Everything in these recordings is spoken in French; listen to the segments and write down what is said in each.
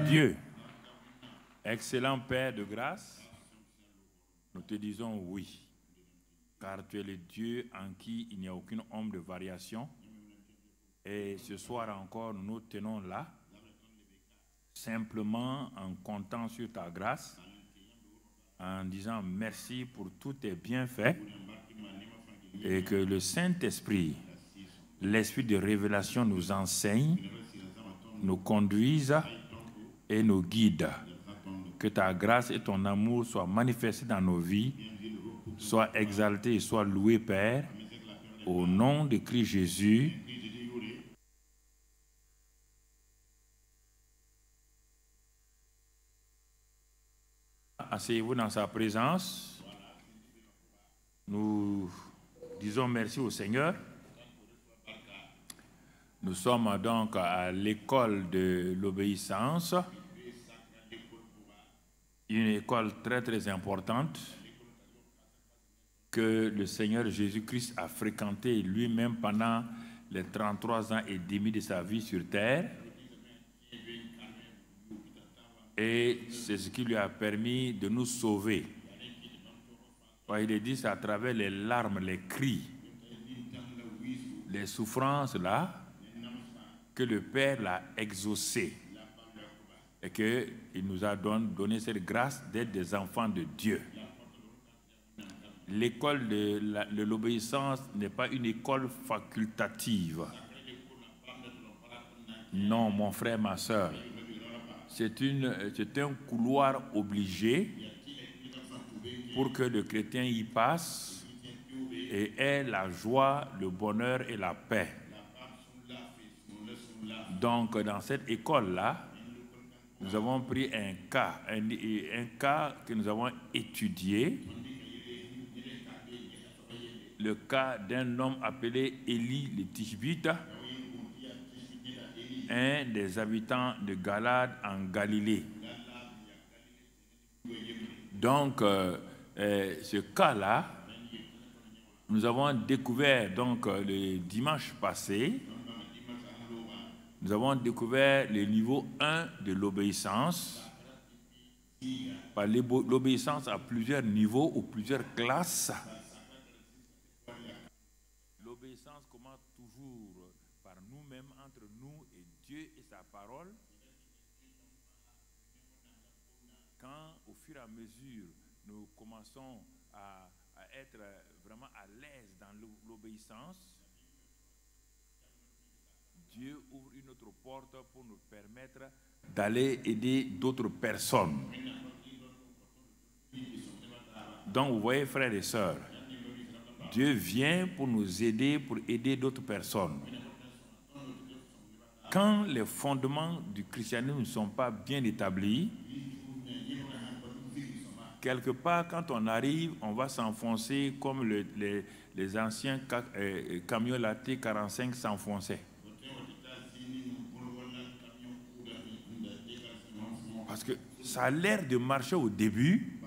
Dieu, excellent Père de grâce, nous te disons oui, car tu es le Dieu en qui il n'y a aucune ombre de variation. Et ce soir encore, nous nous tenons là, simplement en comptant sur ta grâce, en disant merci pour tous tes bienfaits, et que le Saint-Esprit, l'Esprit de révélation nous enseigne, nous conduise et nous guide. Que ta grâce et ton amour soient manifestés dans nos vies, soient exaltés et soient loués, Père, au nom de Christ Jésus. Asseyez-vous dans sa présence. Nous disons merci au Seigneur. Nous sommes donc à l'école de l'obéissance, une école très très importante que le Seigneur Jésus-Christ a fréquenté lui-même pendant les 33 ans et demi de sa vie sur terre. Et c'est ce qui lui a permis de nous sauver. Il est dit, c'est à travers les larmes, les cris, les souffrances là, que le Père l'a exaucé. Et qu'il nous a donné cette grâce d'être des enfants de Dieu. L'école de l'obéissance n'est pas une école facultative. Non, mon frère, ma soeur. C'est un couloir obligé pour que le chrétien y passe et ait la joie, le bonheur et la paix. Donc, dans cette école-là, nous avons pris un cas que nous avons étudié, le cas d'un homme appelé Élie le Tishbite, un des habitants de Galade en Galilée. Donc, ce cas-là, nous avons découvert donc le dimanche passé, nous avons découvert le niveau 1 de l'obéissance. L'obéissance a plusieurs niveaux ou plusieurs classes. L'obéissance commence toujours par nous-mêmes, entre nous et Dieu et sa parole. Quand, au fur et à mesure, nous commençons à être vraiment à l'aise dans l'obéissance, Dieu ouvre une autre porte pour nous permettre d'aller aider d'autres personnes. Donc, vous voyez, frères et sœurs, Dieu vient pour nous aider, pour aider d'autres personnes. Quand les fondements du christianisme ne sont pas bien établis, quelque part, quand on arrive, on va s'enfoncer comme les anciens camions T45 s'enfonçaient. Parce que ça a l'air de marcher au début.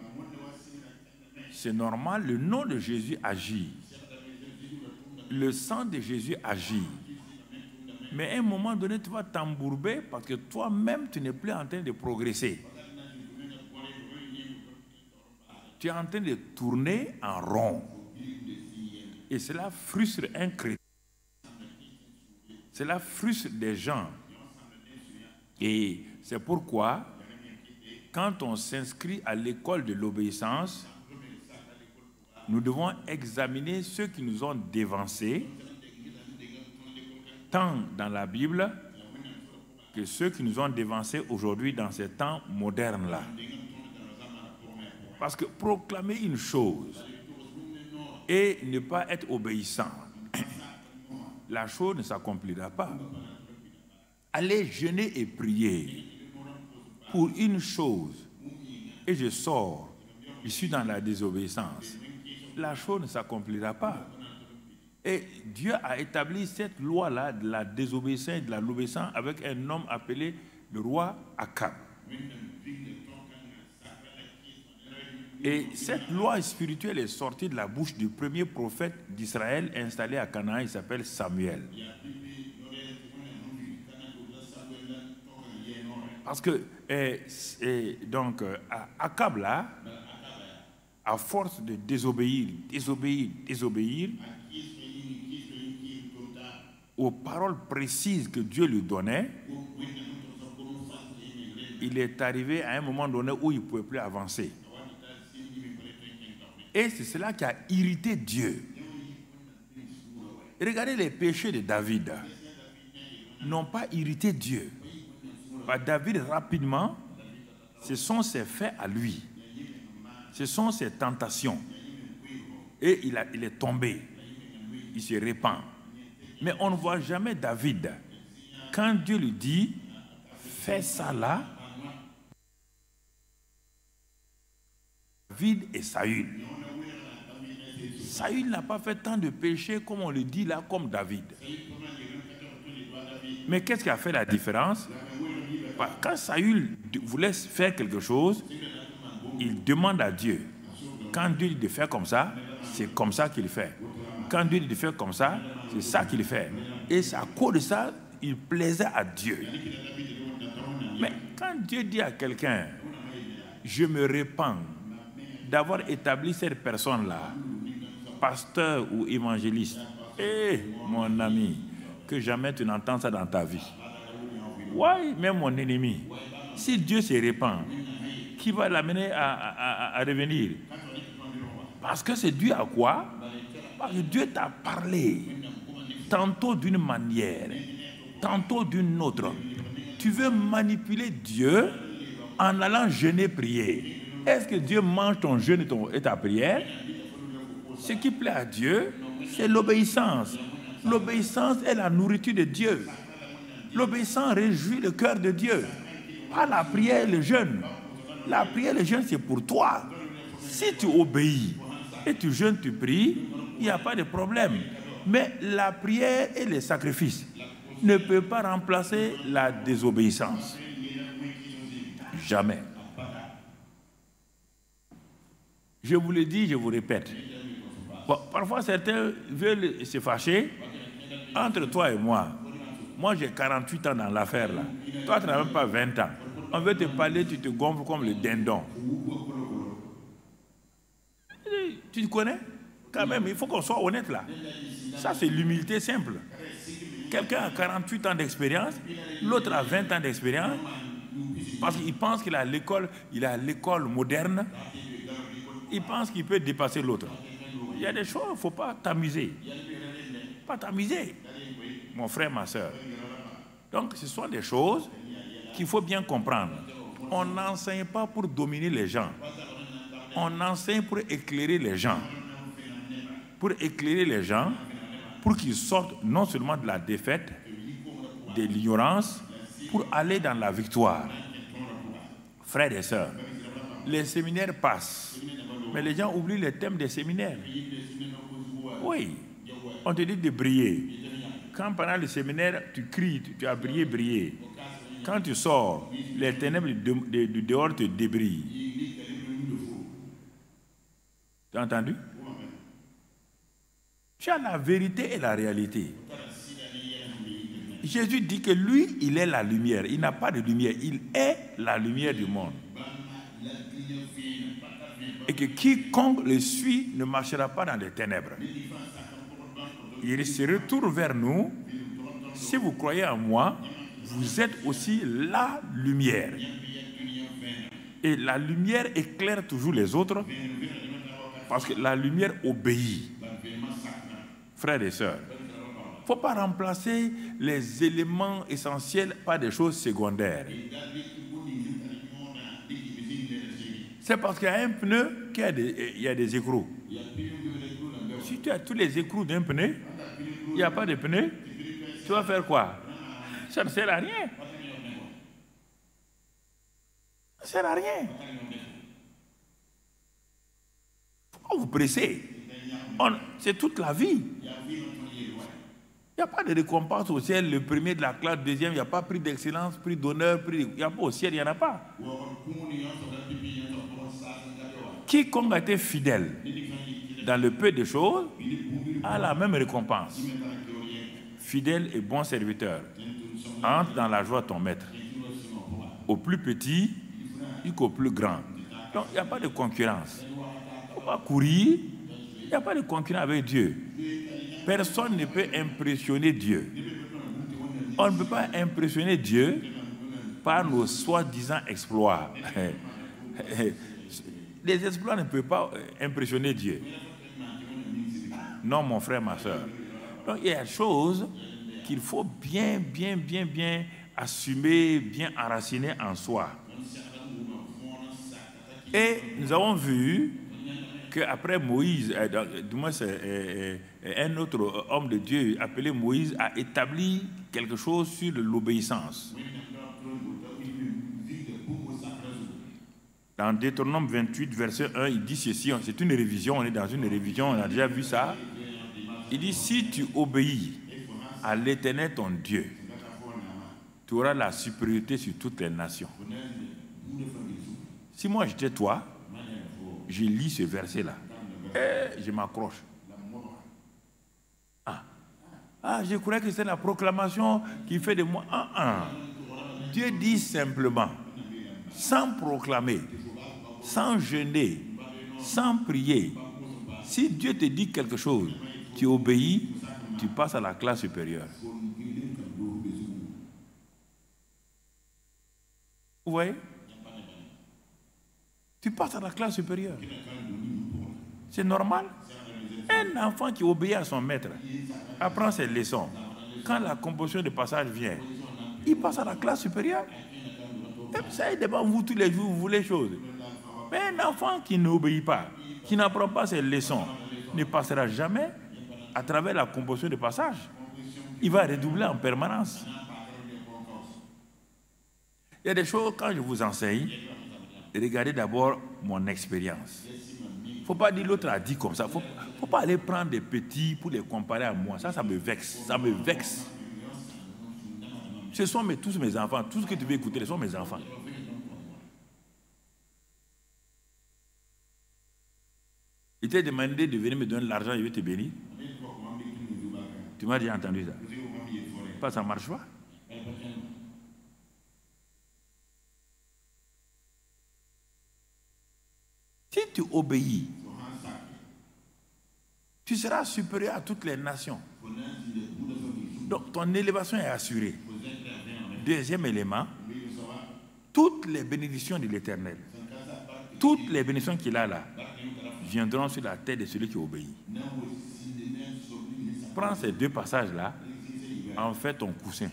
C'est normal, le nom de Jésus agit. Le sang de Jésus agit. Mais à un moment donné, tu vas t'embourber parce que toi-même, tu n'es plus en train de progresser. Tu es en train de tourner en rond. Et cela frustre un chrétien. Cela frustre des gens. Et c'est pourquoi, quand on s'inscrit à l'école de l'obéissance, nous devons examiner ceux qui nous ont dévancés, tant dans la Bible que ceux qui nous ont dévancés aujourd'hui dans ces temps modernes-là. Parce que proclamer une chose et ne pas être obéissant, la chose ne s'accomplira pas. Allez jeûner et prier pour une chose et je sors, je suis dans la désobéissance. La chose ne s'accomplira pas. Et Dieu a établi cette loi-là de la désobéissance et de l'obéissance avec un homme appelé le roi Akab. Et cette loi spirituelle est sortie de la bouche du premier prophète d'Israël installé à Canaan, il s'appelle Samuel. Parce que Et donc, Akab là, à force de désobéir aux paroles précises que Dieu lui donnait, il est arrivé à un moment donné où il ne pouvait plus avancer. Et c'est cela qui a irrité Dieu. Regardez les péchés de David. N'ont pas irrité Dieu. David, rapidement, ce sont ses faits à lui. Ce sont ses tentations. Et il est tombé. Il se répand. Mais on ne voit jamais David. Quand Dieu lui dit, fais ça là, David et Saül. Saül n'a pas fait tant de péchés comme on le dit là, comme David. Mais qu'est-ce qui a fait la différence? Quand Saül voulait faire quelque chose, il demande à Dieu. Quand Dieu dit de faire comme ça, c'est comme ça qu'il fait. Quand Dieu dit de faire comme ça, c'est ça qu'il fait. Et à cause de ça, il plaisait à Dieu. Mais quand Dieu dit à quelqu'un, je me répands d'avoir établi cette personne-là, pasteur ou évangéliste, mon ami, que jamais tu n'entends ça dans ta vie. Ouais, même mon ennemi, si Dieu se répand, qui va l'amener à revenir? Parce que c'est dû à quoi? Parce que Dieu t'a parlé, tantôt d'une manière, tantôt d'une autre. Tu veux manipuler Dieu en allant jeûner, prier. Est-ce que Dieu mange ton jeûne et ta prière? Ce qui plaît à Dieu, c'est l'obéissance. L'obéissance est la nourriture de Dieu. L'obéissance réjouit le cœur de Dieu. Pas la prière et le jeûne. La prière et le jeûne, c'est pour toi. Si tu obéis et tu jeûnes, tu pries, il n'y a pas de problème. Mais la prière et les sacrifices ne peuvent pas remplacer la désobéissance. Jamais. Je vous le dis, je vous répète. Bon, parfois, certains veulent se fâcher entre toi et moi. Moi, j'ai 48 ans dans l'affaire là. Toi, tu n'as même pas 20 ans. On veut te parler, tu te gonfles comme le dindon. Tu te connais? Quand même, il faut qu'on soit honnête là. Ça, c'est l'humilité simple. Quelqu'un a 48 ans d'expérience, l'autre a 20 ans d'expérience, parce qu'il pense qu'il a l'école moderne. Il pense qu'il peut dépasser l'autre. Il y a des choses, il ne faut pas t'amuser. Pas t'amuser, mon frère, ma soeur. Donc, ce sont des choses qu'il faut bien comprendre. On n'enseigne pas pour dominer les gens. On enseigne pour éclairer les gens. Pour éclairer les gens, pour qu'ils sortent non seulement de la défaite, de l'ignorance, pour aller dans la victoire. Frères et sœurs, les séminaires passent, mais les gens oublient les thèmes des séminaires. Oui, on te dit de briller. Quand pendant le séminaire, tu cries, tu as brillé, brillé. Quand tu sors, les ténèbres du dehors te débrillent. Tu as entendu? Tu as la vérité et la réalité. Jésus dit que lui, il est la lumière. Il n'a pas de lumière. Il est la lumière du monde. Et que quiconque le suit ne marchera pas dans les ténèbres. Il se retourne vers nous. Si vous croyez en moi, vous êtes aussi la lumière. Et la lumière éclaire toujours les autres parce que la lumière obéit. Frères et sœurs, il ne faut pas remplacer les éléments essentiels par des choses secondaires. C'est parce qu'il y a un pneu qu'il y a des écrous. Si tu as tous les écrous d'un pneu, il n'y a pas de pneu, tu vas faire quoi? Ça ne sert à rien. Ça ne sert à rien. Pourquoi vous pressez? C'est toute la vie. Il n'y a pas de récompense au ciel, le premier de la classe, le deuxième, il n'y a pas prix d'excellence, prix d'honneur, il n'y a pas au ciel, il n'y en a pas. Quiconque a été fidèle dans le peu de choses a la même récompense. Fidèle et bon serviteur, entre dans la joie de ton maître. au plus petit jusqu'au plus grand. Donc, il n'y a pas de concurrence. Il ne faut pas courir. Il n'y a pas de concurrence avec Dieu. Personne ne peut impressionner Dieu. On ne peut pas impressionner Dieu par nos soi-disant exploits. Les exploits ne peuvent pas impressionner Dieu. Non, mon frère, ma soeur. Donc, il y a des choses qu'il faut bien assumer, bien enraciner en soi. Et nous avons vu qu'après Moïse, du moins un autre homme de Dieu appelé Moïse a établi quelque chose sur l'obéissance. Dans Deutéronome 28, verset 1, il dit ceci, c'est une révision, on est dans une révision, on a déjà vu ça. Il dit, si tu obéis à l'Éternel ton Dieu, tu auras la supériorité sur toutes les nations. Si moi j'étais toi, je lis ce verset-là et je m'accroche. Je croyais que c'est la proclamation qui fait de moi. Dieu dit simplement, sans proclamer, sans jeûner, sans prier, si Dieu te dit quelque chose, tu obéis, tu passes à la classe supérieure. Vous voyez? Tu passes à la classe supérieure. C'est normal. Un enfant qui obéit à son maître apprend ses leçons. Quand la composition de passage vient, il passe à la classe supérieure. Et ça est devant vous tous les jours, vous voulez choses. Mais un enfant qui n'obéit pas, qui n'apprend pas ses leçons, ne passera jamais à travers la composition de passage. Il va redoubler en permanence. Il y a des choses, quand je vous enseigne, regardez d'abord mon expérience. Il ne faut pas dire l'autre a dit comme ça. Il ne faut pas aller prendre des petits pour les comparer à moi. Ça me vexe. Ça me vexe. Ce sont tous mes enfants. Tout ce que tu veux écouter, ce sont mes enfants. Il t'a demandé de venir me donner l'argent, je vais te bénir. Tu m'as déjà entendu ça? Pas ça marche pas. Si tu obéis, tu seras supérieur à toutes les nations. Donc ton élévation est assurée. Deuxième élément, toutes les bénédictions de l'Éternel, toutes les bénédictions qu'il a là, viendront sur la tête de celui qui obéit. Prends ces deux passages-là, en fais ton coussin.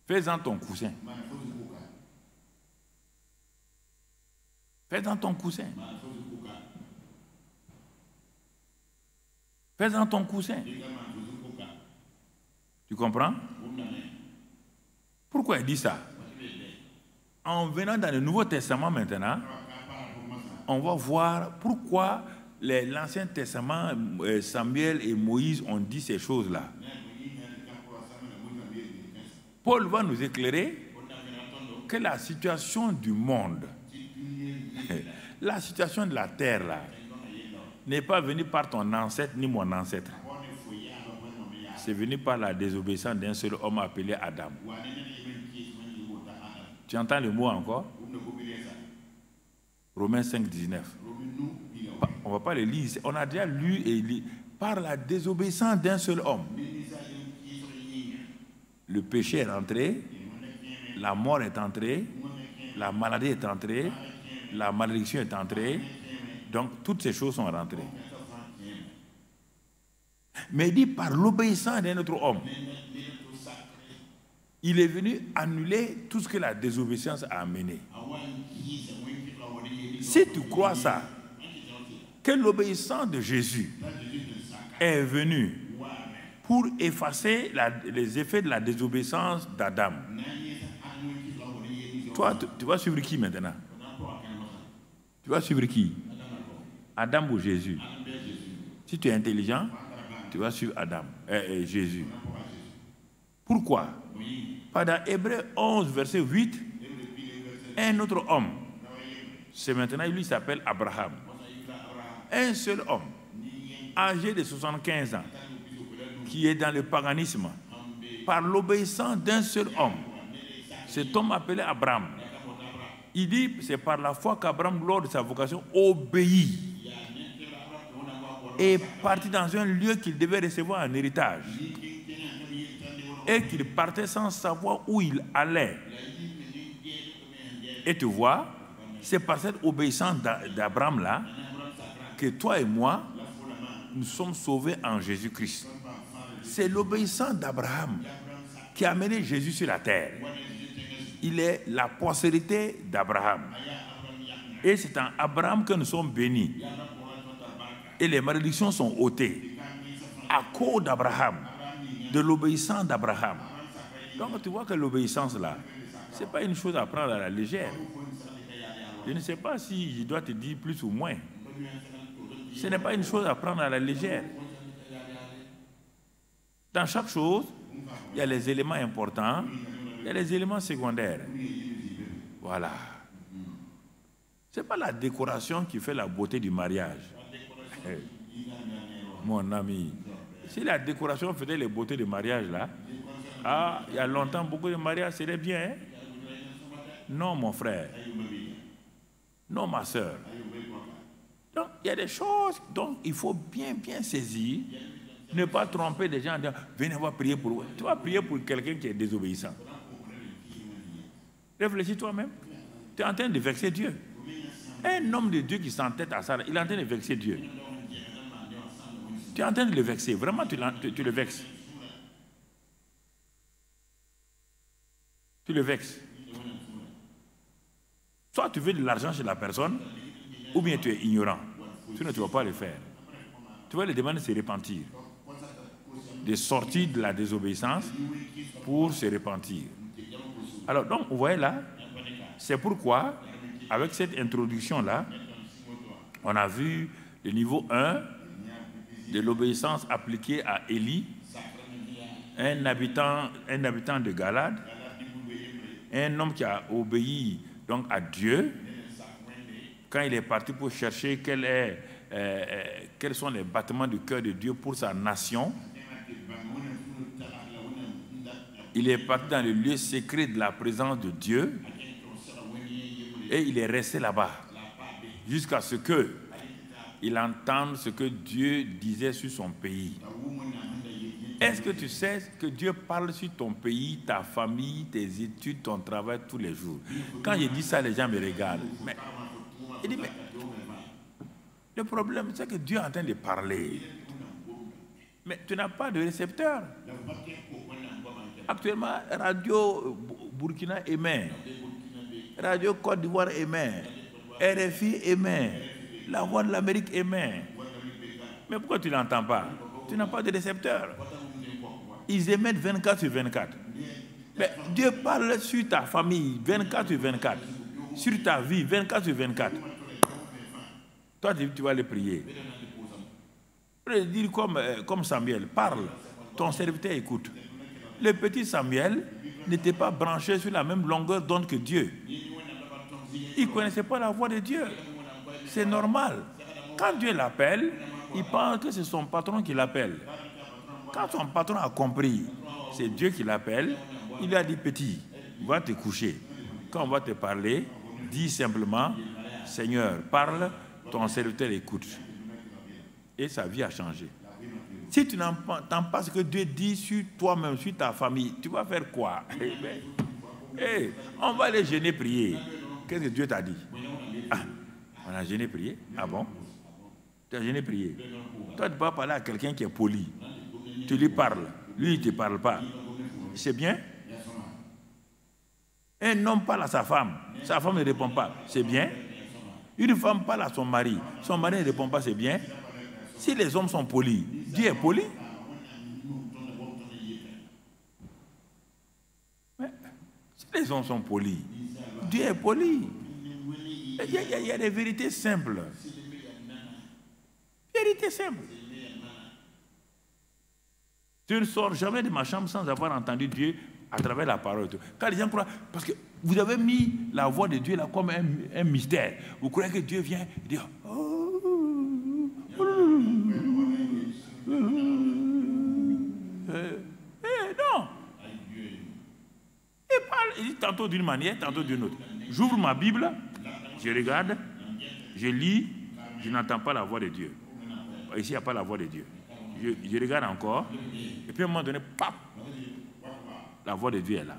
Fais-en ton coussin. Fais-en ton coussin. Fais-en ton coussin. Tu comprends? Pourquoi il dit ça? En venant dans le Nouveau Testament maintenant, on va voir pourquoi l'Ancien Testament, Samuel et Moïse ont dit ces choses-là. Paul va nous éclairer que la situation du monde, la situation de la terre là, n'est pas venue par ton ancêtre ni mon ancêtre. C'est venu par la désobéissance d'un seul homme appelé Adam. Tu entends le mot encore? Romains 5, 19. On ne va pas le lire. On a déjà lu et lu. Par la désobéissance d'un seul homme, le péché est rentré, la mort est entrée, la maladie est entrée, la malédiction est entrée. Donc, toutes ces choses sont rentrées. Mais il dit par l'obéissance d'un autre homme, il est venu annuler tout ce que la désobéissance a amené. Si tu crois ça, que l'obéissance de Jésus est venue pour effacer les effets de la désobéissance d'Adam, toi, tu vas suivre qui maintenant? Tu vas suivre qui? Adam ou Jésus? Si tu es intelligent, tu vas suivre Jésus. Pourquoi? Dans Hébreux 11, verset 8, un autre homme, c'est maintenant, lui s'appelle Abraham. Un seul homme, âgé de 75 ans, qui est dans le paganisme, par l'obéissance d'un seul homme, Cet homme appelé Abraham. Il dit, c'est par la foi qu'Abraham, lors de sa vocation, obéit. Et partit dans un lieu qu'il devait recevoir un héritage. Et qu'il partait sans savoir où il allait. Et tu vois, c'est par cette obéissance d'Abraham-là que toi et moi, nous sommes sauvés en Jésus-Christ. C'est l'obéissance d'Abraham qui a amené Jésus sur la terre. Il est la postérité d'Abraham. Et c'est en Abraham que nous sommes bénis. Et les malédictions sont ôtées à cause d'Abraham, de l'obéissance d'Abraham. Donc tu vois que l'obéissance là, ce n'est pas une chose à prendre à la légère. Je ne sais pas si je dois te dire plus ou moins. Ce n'est pas une chose à prendre à la légère. Dans chaque chose, il y a les éléments importants, il y a les éléments secondaires. Voilà. Ce n'est pas la décoration qui fait la beauté du mariage. Mon ami, si la décoration faisait les beautés du mariage là, il y a longtemps, beaucoup de mariages seraient bien. Hein? Non, mon frère. Non, ma soeur. Donc, il y a des choses dont il faut bien saisir. Ne pas tromper des gens en disant, venez voir prier pour vous. Tu vas prier pour quelqu'un qui est désobéissant. Réfléchis toi-même. Tu es en train de vexer Dieu. Un homme de Dieu qui s'entête à ça, il est en train de vexer Dieu. Tu es en train de le vexer. Vraiment, tu le vexes. Tu le vexes. Soit tu veux de l'argent chez la personne, ou bien tu es ignorant. Sinon, tu ne vas pas le faire. Tu vas lui demander de se repentir. De sortir de la désobéissance pour se repentir. Alors, donc, vous voyez là, c'est pourquoi, avec cette introduction-là, on a vu le niveau 1 de l'obéissance appliquée à Élie, un habitant de Galade, un homme qui a obéi donc à Dieu, quand il est parti pour chercher quels sont les battements du cœur de Dieu pour sa nation. Il est parti dans le lieu secret de la présence de Dieu et il est resté là-bas jusqu'à ce qu'il entende ce que Dieu disait sur son pays. Est-ce que tu sais que Dieu parle sur ton pays, ta famille, tes études, ton travail tous les jours? Quand je dis ça, les gens me regardent. Il dit, mais le problème, c'est que Dieu est en train de parler. Mais tu n'as pas de récepteur. Actuellement, Radio Burkina émet, Radio Côte d'Ivoire émet, RFI émet, La Voix de l'Amérique émet. Mais pourquoi tu ne l'entends pas? Tu n'as pas de récepteur. Ils émettent 24 sur 24. Mais Dieu parle sur ta famille 24 sur 24. Sur ta vie 24 sur 24. Toi, tu vas les prier. Tu vas dire comme Samuel, parle, ton serviteur écoute. Le petit Samuel n'était pas branché sur la même longueur d'onde que Dieu. Il ne connaissait pas la voix de Dieu. C'est normal. Quand Dieu l'appelle, il pense que c'est son patron qui l'appelle. Quand son patron a compris, c'est Dieu qui l'appelle, il lui a dit, petit, va te coucher. Quand on va te parler, dis simplement, Seigneur, parle, ton serviteur écoute. Et sa vie a changé. Si tu n'entends pas ce que Dieu dit sur toi-même, sur ta famille, tu vas faire quoi? On va aller jeûner, prier. Qu'est-ce que Dieu t'a dit? On a jeûné, prié. Ah bon? Tu as jeûné, prié. Toi, tu vas parler à quelqu'un qui est poli. Tu lui parles. Lui, il ne te parle pas. C'est bien? Un homme parle à sa femme ne répond pas. C'est bien? Une femme parle à son mari ne répond pas. C'est bien? Si les hommes sont polis, Dieu est poli? Mais si les hommes sont polis, Dieu est poli. Il y a des vérités simples. Vérité simple. Tu ne sors jamais de ma chambre sans avoir entendu Dieu à travers la parole. Quand les gens croient, parce que vous avez mis la voix de Dieu là comme un mystère. Vous croyez que Dieu vient dire, non. il dit tantôt d'une manière, tantôt d'une autre. J'ouvre ma Bible, je regarde, je lis, je n'entends pas la voix de Dieu. Ici, il n'y a pas la voix de Dieu. Je regarde encore, et puis à un moment donné, paf, la voix de Dieu est là.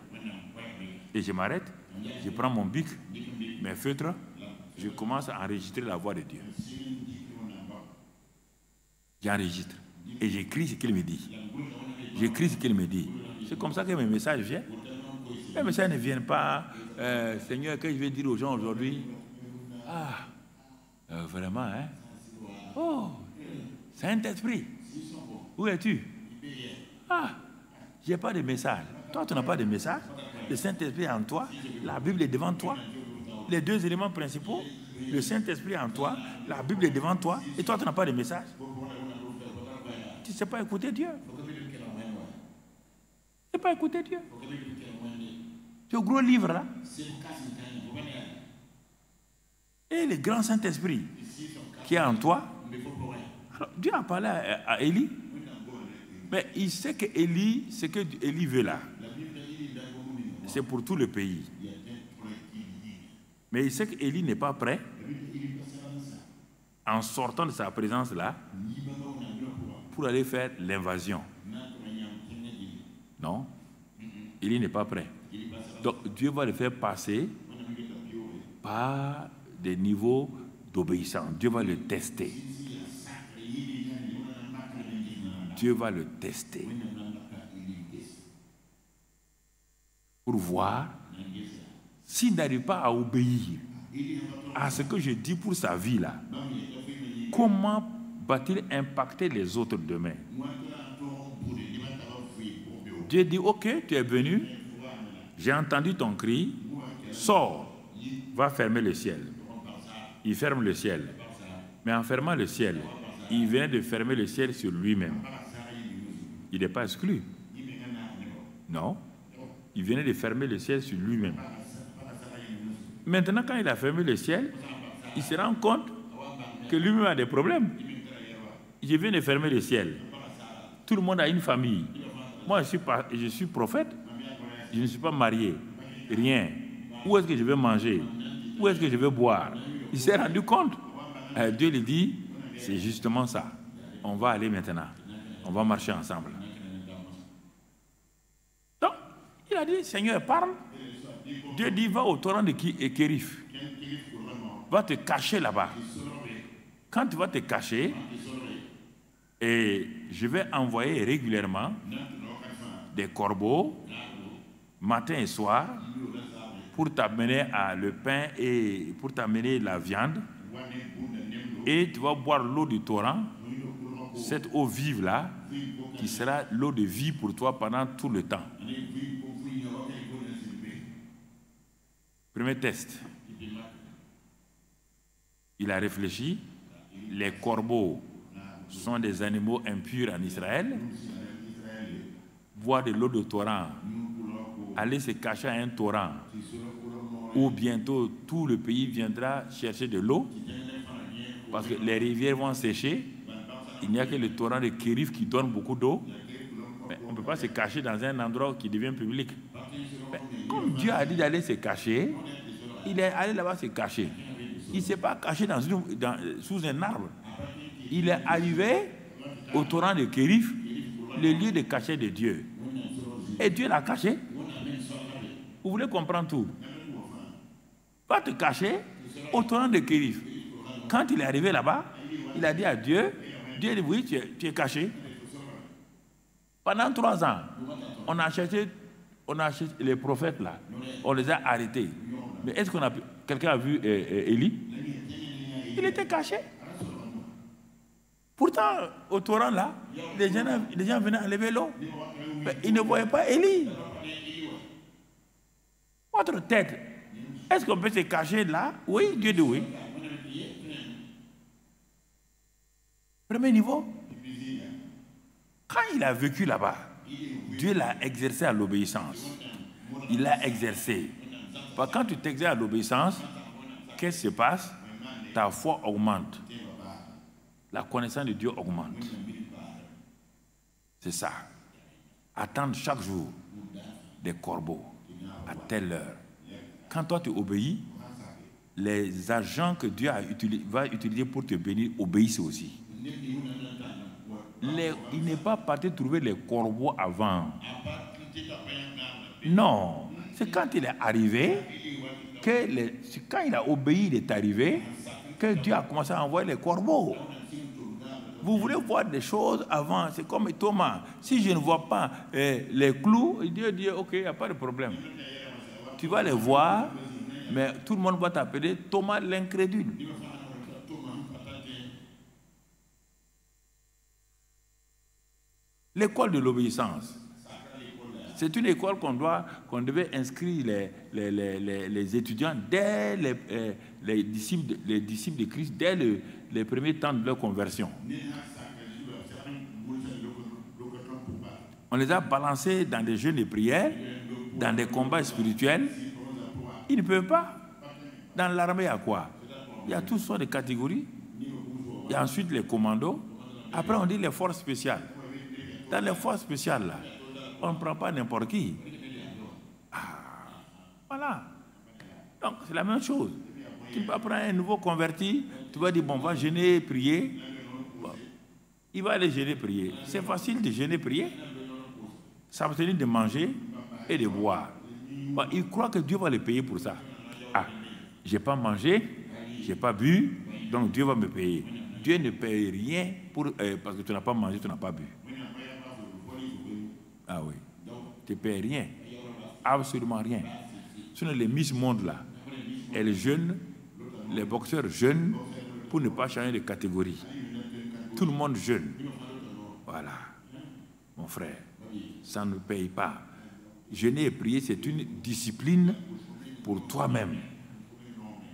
Et je m'arrête, je prends mon bic, mes feutres, je commence à enregistrer la voix de Dieu. J'enregistre et j'écris ce qu'il me dit. J'écris ce qu'il me dit. C'est comme ça que mes messages viennent. Mes messages ne viennent pas, Seigneur, que je vais dire aux gens aujourd'hui? Vraiment, hein? Oh, Saint-Esprit, où es-tu? Je n'ai pas de message. Toi, tu n'as pas de message. Le Saint-Esprit est en toi, la Bible est devant toi. Les deux éléments principaux, le Saint-Esprit est en toi, la Bible est devant toi, et toi, tu n'as pas de message. Tu ne sais pas écouter Dieu. Tu ne sais pas écouter Dieu. C'est au gros livre là. Et le grand Saint-Esprit qui est en toi. Alors, Dieu a parlé à Élie. Mais il sait que Élie, ce que Élie veut là, c'est pour tout le pays. Mais il sait qu'Élie n'est pas prêt, en sortant de sa présence là, pour aller faire l'invasion. Non, Élie n'est pas prêt. Donc Dieu va le faire passer par des niveaux d'obéissance. Dieu va le tester. Dieu va le tester pour voir s'il n'arrive pas à obéir à ce que je dis pour sa vie là. Comment va-t-il impacter les autres demain? Dieu dit, ok, tu es venu, j'ai entendu ton cri, sors, va fermer le ciel. Il ferme le ciel. Mais en fermant le ciel, il vient de fermer le ciel sur lui-même. Il n'est pas exclu. Non. Il venait de fermer le ciel sur lui-même. Maintenant, quand il a fermé le ciel, il se rend compte que lui-même a des problèmes. Je viens de fermer le ciel. Tout le monde a une famille. Moi, je suis prophète. Je ne suis pas marié. Rien. Où est-ce que je vais manger? Où est-ce que je vais boire? Il s'est rendu compte. Dieu lui dit, c'est justement ça. On va aller maintenant. On va marcher ensemble. Donc, il a dit, Seigneur, parle. Dieu dit, va au torrent de Kérif. Va te cacher là-bas. Quand tu vas te cacher, et je vais envoyer régulièrement des corbeaux, matin et soir, pour t'amener le pain et pour t'amener la viande. Et tu vas boire l'eau du torrent, cette eau vive là, qui sera l'eau de vie pour toi pendant tout le temps. Premier test. Il a réfléchi. Les corbeaux sont des animaux impurs en Israël. Boire de l'eau de torrent, aller se cacher à un torrent, où bientôt tout le pays viendra chercher de l'eau, parce que les rivières vont sécher. Il n'y a que le torrent de Kérif qui donne beaucoup d'eau. Mais on ne peut pas se cacher dans un endroit qui devient public. Mais comme Dieu a dit d'aller se cacher, il est allé là-bas se cacher. Il ne s'est pas caché sous un arbre. Il est arrivé au torrent de Kérif, le lieu de cachet de Dieu. Et Dieu l'a caché. Vous voulez comprendre tout? Va te cacher au torrent de Kérif. Quand il est arrivé là-bas, il a dit à Dieu, Dieu dit, oui, tu es caché. Pendant 3 ans, on a cherché les prophètes là. On les a arrêtés. Mais est-ce qu'on a quelqu'un a vu Élie? Il était caché. Pourtant, au torrent là, les gens venaient enlever l'eau. Mais ils ne voyaient pas Élie. Votre tête, est-ce qu'on peut se cacher là? Oui, Dieu dit oui. Premier niveau. Quand il a vécu là-bas, Dieu l'a exercé à l'obéissance. Il l'a exercé. Quand tu t'exerces à l'obéissance, qu'est-ce qui se passe? Ta foi augmente. La connaissance de Dieu augmente. C'est ça. Attendre chaque jour des corbeaux. à telle heure. Quand toi tu obéis, les agents que Dieu va utiliser pour te bénir obéissent aussi. Il n'est pas parti trouver les corbeaux avant. Non, c'est quand il est arrivé, quand il a obéi, il est arrivé, que Dieu a commencé à envoyer les corbeaux. Vous voulez voir des choses avant, c'est comme Thomas. Si je ne vois pas les clous, Dieu dit, ok, il n'y a pas de problème. Tu vas les voir, mais tout le monde va t'appeler Thomas l'incrédule. L'école de l'obéissance. C'est une école qu'on devait inscrire les étudiants dès les disciples de Christ, dès les premiers temps de leur conversion. On les a balancés dans des jeûnes et prières, dans des combats spirituels. Ils ne peuvent pas. Dans l'armée, il y a quoi? Il y a toutes sortes de catégories. Il y a ensuite les commandos. Après, on dit les forces spéciales. Dans les forces spéciales, là, on ne prend pas n'importe qui. Voilà. Donc, c'est la même chose. Tu vas prendre un nouveau converti, tu vas dire, bon, on va jeûner, prier. Bon, il va aller jeûner, prier. C'est facile de jeûner, prier. S'abstenir de manger et de boire. Bon, il croit que Dieu va le payer pour ça. Ah, je n'ai pas mangé, je n'ai pas bu, donc Dieu va me payer. Dieu ne paye rien parce que tu n'as pas mangé, tu n'as pas bu. Ah oui. Tu ne payes rien. Absolument rien. Sinon, les Miss Monde là, elles jeûnent, les boxeurs jeûnent pour ne pas changer de catégorie. Tout le monde jeûne. Voilà. Mon frère, ça ne paye pas. Jeûner et prier, c'est une discipline pour toi-même,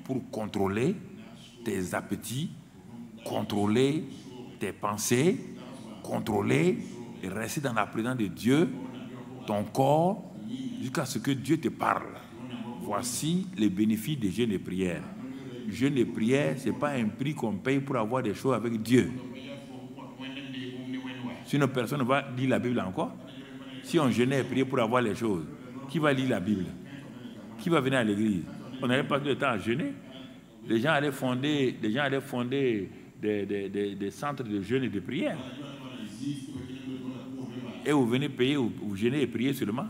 pour contrôler tes appétits, contrôler tes pensées, contrôler et rester dans la présence de Dieu, ton corps, jusqu'à ce que Dieu te parle. Voici les bénéfices des jeûnes et prières. Jeûne et prière, ce n'est pas un prix qu'on paye pour avoir des choses avec Dieu. Sinon, personne ne va lire la Bible encore. Si on jeûnait et priait pour avoir les choses, qui va lire la Bible? Qui va venir à l'église? On n'allait pas tout le temps à jeûner. Les gens allaient fonder des centres de jeûne et de prière. Et vous venez payer, vous jeûnez et priez seulement.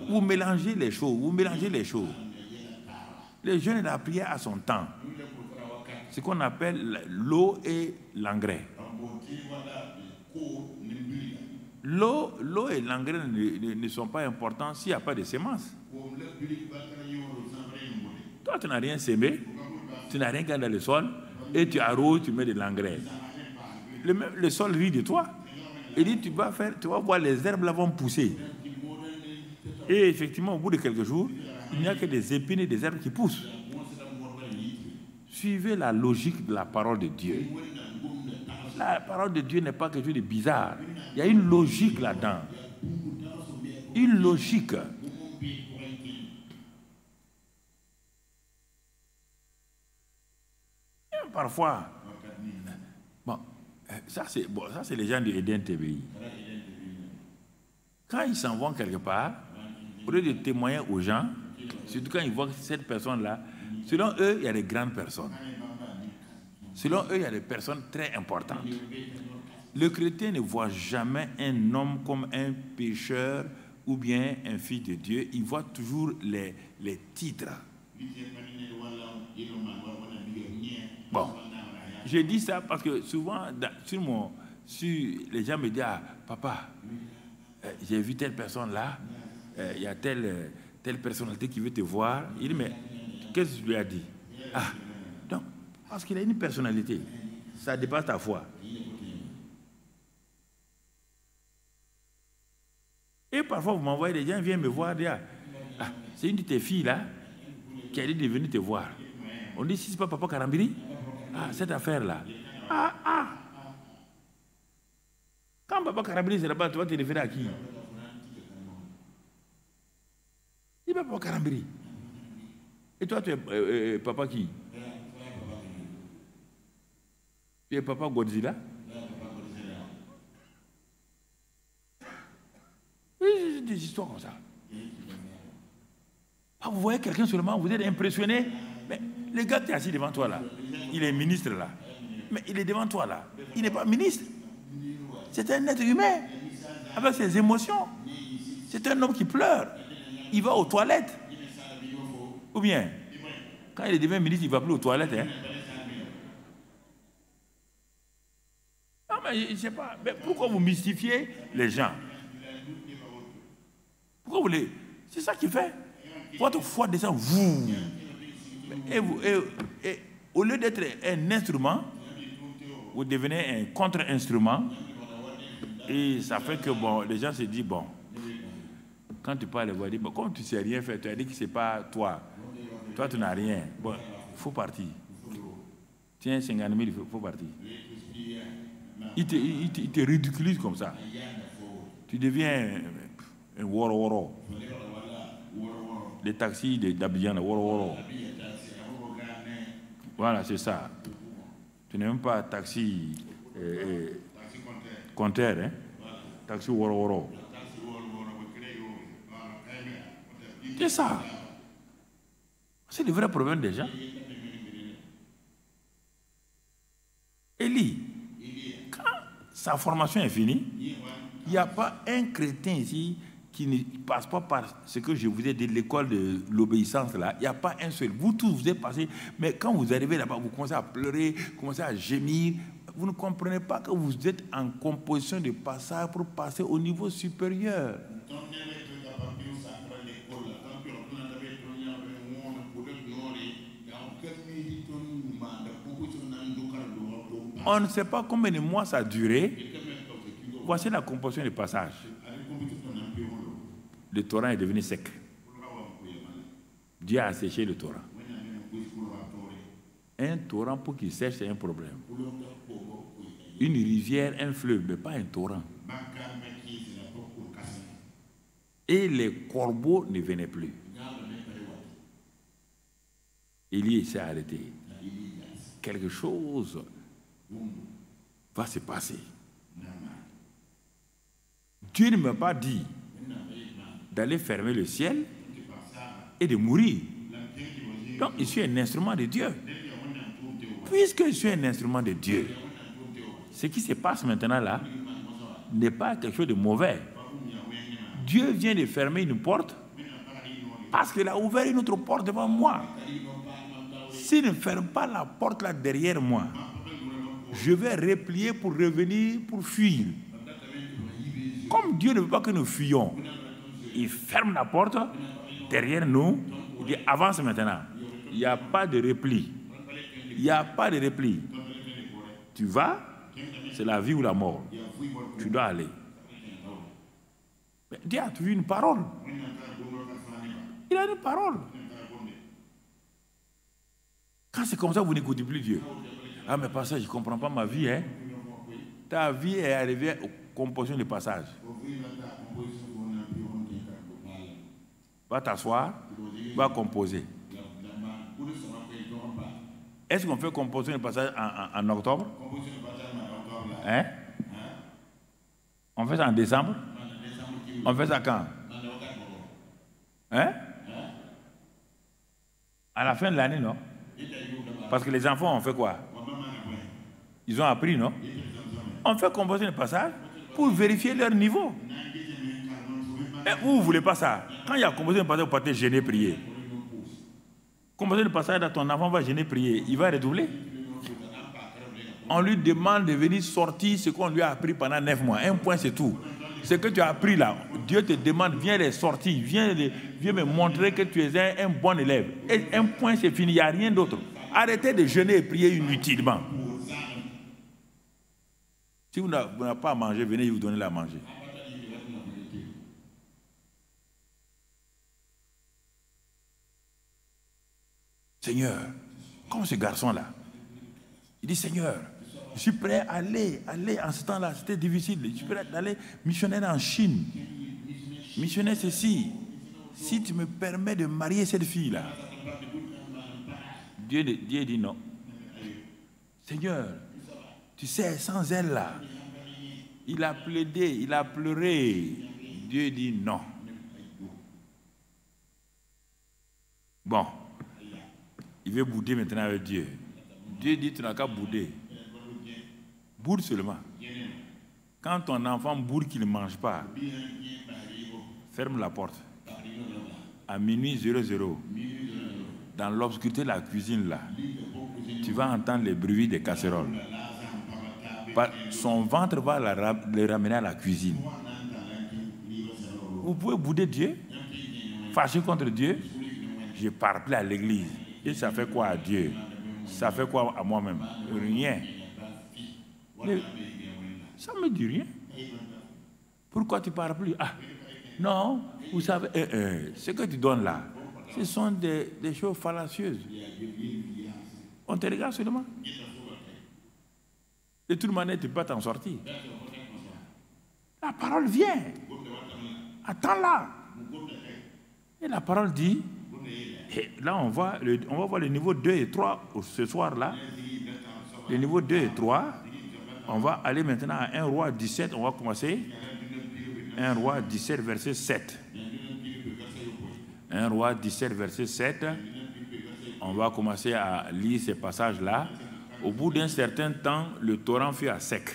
Vous mélangez les choses. Le jeûne et la prière à son temps. Ce qu'on appelle l'eau et l'engrais. L'eau et l'engrais ne sont pas importants s'il n'y a pas de semences. Toi, tu n'as rien semé, tu n'as rien gardé dans le sol, et tu arroses, tu mets de l'engrais. Le sol rit de toi. Il dit, tu vas voir, les herbes là vont pousser. Et effectivement, au bout de quelques jours, il n'y a que des épines et des herbes qui poussent. Suivez la logique de la parole de Dieu. La parole de Dieu n'est pas quelque chose de bizarre. Il y a une logique là-dedans. Une logique. Et parfois, ça c'est les gens du Eden TBI. Quand ils s'en vont quelque part, au lieu de témoigner aux gens, surtout quand ils voient cette personne-là, selon eux, il y a des grandes personnes. Selon eux, il y a des personnes très importantes. Le chrétien ne voit jamais un homme comme un pécheur ou bien un fils de Dieu. Il voit toujours les titres. Bon, je dis ça parce que souvent, les gens me disent, ah, papa, j'ai vu telle personne là, il y a telle personnalité qui veut te voir. Il dit, mais qu'est-ce que tu lui as dit? Ah, donc, parce qu'il a une personnalité, ça dépasse ta foi. Et parfois, vous m'envoyez des gens, viennent me voir, dire, ah, c'est une de tes filles là qui a dit de venir te voir. On dit, si c'est pas Papa Karambiri, ah, cette affaire-là. Ah. Quand Papa Karambiri c'est là-bas, tu vas te référer à qui? Il n'est pas Papa Karambiri. Et toi, tu es papa qui? Tu es Papa Godzilla? Oui, histoires comme ça. Ah, vous voyez quelqu'un seulement, vous êtes impressionné. Mais le gars qui est assis devant toi là, il est ministre là. Mais il est devant toi là. Il n'est pas ministre. C'est un être humain avec ses émotions. C'est un homme qui pleure. Il va aux toilettes. Ou bien, quand il devient ministre, il ne va plus aux toilettes. Hein? Non, mais je ne sais pas. Mais pourquoi vous mystifiez les gens? Pourquoi vous les... C'est ça qui fait. Votre foi descend, vous. Et au lieu d'être un instrument, vous devenez un contre-instrument. Et ça fait que bon, les gens se disent, bon, quand tu parles, ils vont dire, bon, comme tu ne sais rien faire, tu as dit que ce n'est pas toi. Toi, tu n'as rien. Bon, il faut partir. Tiens, 50 000, il faut partir. Il te ridiculise comme ça. Tu deviens un woro-woro. Les taxis d'Abidjan, woro-woro. Voilà, c'est ça. Tu n'es même pas taxi compteur, hein? Taxi woro-woro. C'est ça. C'est le vrai problème des gens. Élie, quand sa formation est finie, il n'y a pas un chrétien ici qui ne passe pas par ce que je vous ai dit, l'école de l'obéissance là. Il n'y a pas un seul. Vous tous, vous êtes passés, mais quand vous arrivez là-bas, vous commencez à pleurer, vous commencez à gémir. Vous ne comprenez pas que vous êtes en composition de passage pour passer au niveau supérieur. On ne sait pas combien de mois ça a duré. Voici la composition du passage. Le torrent est devenu sec. Dieu a séché le torrent. Un torrent, pour qu'il sèche, c'est un problème. Une rivière, un fleuve, mais pas un torrent. Et les corbeaux ne venaient plus. Élie s'est arrêté. Quelque chose va se passer. Dieu ne m'a pas dit d'aller fermer le ciel et de mourir. Donc, je suis un instrument de Dieu. Puisque je suis un instrument de Dieu, ce qui se passe maintenant là n'est pas quelque chose de mauvais. Dieu vient de fermer une porte parce qu'il a ouvert une autre porte devant moi. S'il ne ferme pas la porte là derrière moi, je vais replier pour revenir, pour fuir. Comme Dieu ne veut pas que nous fuyions, il ferme la porte derrière nous, il dit avance maintenant. Il n'y a pas de repli. Il n'y a pas de repli. Tu vas, c'est la vie ou la mort. Tu dois aller. Mais Dieu a trouvé une parole. Il a une parole. Quand c'est comme ça, vous n'écoutez plus Dieu. Ah, mais pas ça, je ne comprends pas ma vie. Hein? Ta vie est arrivée aux compositions de passage. Va t'asseoir, va composer. Est-ce qu'on fait composition de passage en octobre? Hein? On fait ça en décembre? On fait ça quand? Hein? À la fin de l'année, non? Parce que les enfants ont fait quoi? Ils ont appris, non? On fait composition de passage pour vérifier leur niveau. Mais vous ne voulez pas ça. Quand il y a composition de passage, vous partez gêner, prier. Composition de passage, ton enfant va gêner, prier. Il va redoubler. On lui demande de venir sortir ce qu'on lui a appris pendant 9 mois. Un point, c'est tout. Ce que tu as appris là, Dieu te demande, viens les sortir, viens me montrer que tu es un bon élève. Et un point, c'est fini, il n'y a rien d'autre. Arrêtez de jeûner et prier inutilement. Si vous n'avez pas à manger, venez vous donner à manger. Seigneur, comme ce garçon-là, il dit, Seigneur, je suis prêt à aller en ce temps-là, c'était difficile, je suis prêt à aller missionnaire en Chine. Missionnaire ceci, si tu me permets de marier cette fille-là. Dieu dit non. Seigneur, tu sais, sans elle là, il a plaidé, il a pleuré. Dieu dit non. Bon, il veut bouder maintenant avec Dieu. Dieu dit, tu n'as qu'à bouder. Boude seulement. Quand ton enfant boude qu'il ne mange pas, ferme la porte. À minuit 00, dans l'obscurité de la cuisine, là, tu vas entendre les bruits des casseroles. Son ventre va le ramener à la cuisine. Vous pouvez bouder Dieu, fâcher contre Dieu. Je parle plus à l'église. Et ça fait quoi à Dieu? Ça fait quoi à moi-même? Rien. Ça ne me dit rien. Pourquoi tu ne parles plus? Ah, non, vous savez, ce que tu donnes là, ce sont des choses fallacieuses. On te regarde seulement. De toute manière, tu ne peux pas t'en sortir. La parole vient. Attends-la. Et la parole dit, et là on va voir le niveau 2 et 3 ce soir-là. Le niveau 2 et 3, on va aller maintenant à 1 Roi 17, on va commencer. 1 Roi 17, verset 7. 1 Roi 17, verset 7. On va commencer à lire ces passages-là. Au bout d'un certain temps, le torrent fut à sec,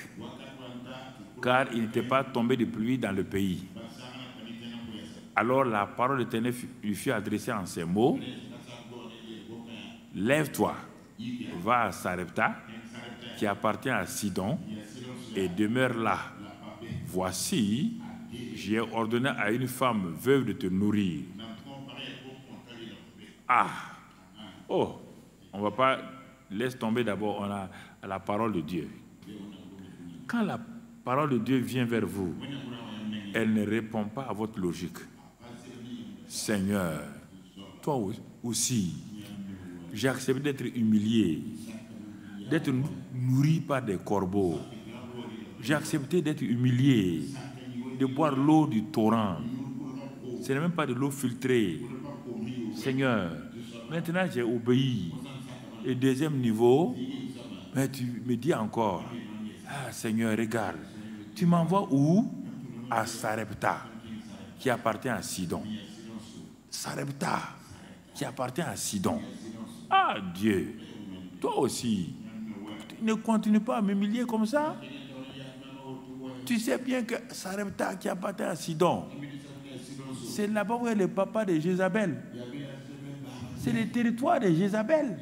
car il n'était pas tombé de pluie dans le pays. Alors la parole de l'Éternel lui fut adressée en ces mots. Lève-toi, va à Sarepta, qui appartient à Sidon, et demeure là. Voici, j'ai ordonné à une femme veuve de te nourrir. Ah! Oh! On ne va pas... Laisse tomber d'abord, on a la parole de Dieu. Quand la parole de Dieu vient vers vous, elle ne répond pas à votre logique. Seigneur, toi aussi, j'ai accepté d'être humilié, d'être nourri par des corbeaux. J'ai accepté d'être humilié, de boire l'eau du torrent. Ce n'est même pas de l'eau filtrée. Seigneur, maintenant j'ai obéi. Et deuxième niveau, mais tu me dis encore, ah Seigneur, regarde, tu m'envoies où? À Sarepta, qui appartient à Sidon. Sarepta, qui appartient à Sidon. Ah Dieu, toi aussi, ne continue pas à m'humilier comme ça. Tu sais bien que Sarepta, qui appartient à Sidon, c'est là-bas où est le papa de Jézabel. C'est le territoire de Jézabel.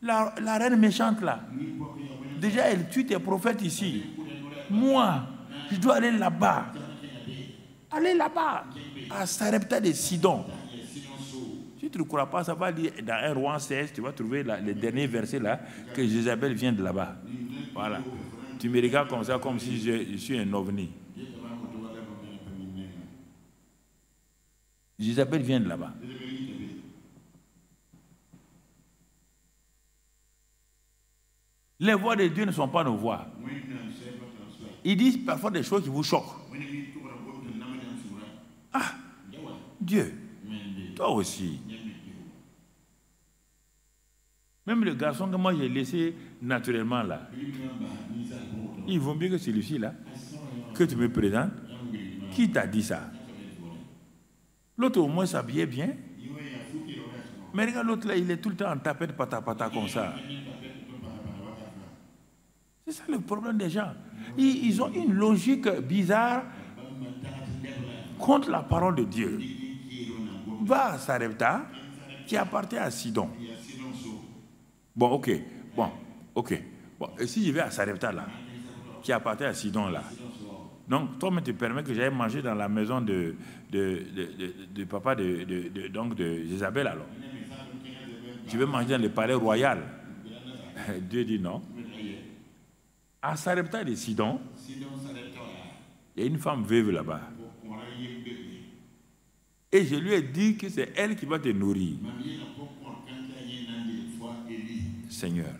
La reine méchante là, déjà elle tue tes prophètes ici. Moi, je dois aller là-bas. Aller là-bas, à Sarepta de Sidon. Si tu ne crois pas, ça va dire dans 1 Roi 16, tu vas trouver le dernier verset là, que Jézabel vient de là-bas. Voilà. Tu me regardes comme ça, comme si je suis un ovni. Jézabel vient de là-bas. Les voix de Dieu ne sont pas nos voix. Ils disent parfois des choses qui vous choquent. Ah, Dieu, toi aussi. Même le garçon que moi j'ai laissé naturellement là, il vaut mieux que celui-ci là, que tu me présentes. Qui t'a dit ça? L'autre au moins s'habillait bien. Mais regarde l'autre là, il est tout le temps en tapette pata comme ça. C'est ça le problème des gens. Ils ont une logique bizarre contre la parole de Dieu. Va à Sarepta, qui appartient à Sidon. Bon, ok. Bon, et si je vais à Sarepta là, qui appartient à Sidon là, donc toi, tu permets que j'aille manger dans la maison de papa de Jézabel alors. Je vais manger dans le palais royal. Dieu dit non. À Sarepta de Sidon, il y a une femme veuve là-bas. Et je lui ai dit que c'est elle qui va te nourrir. Seigneur,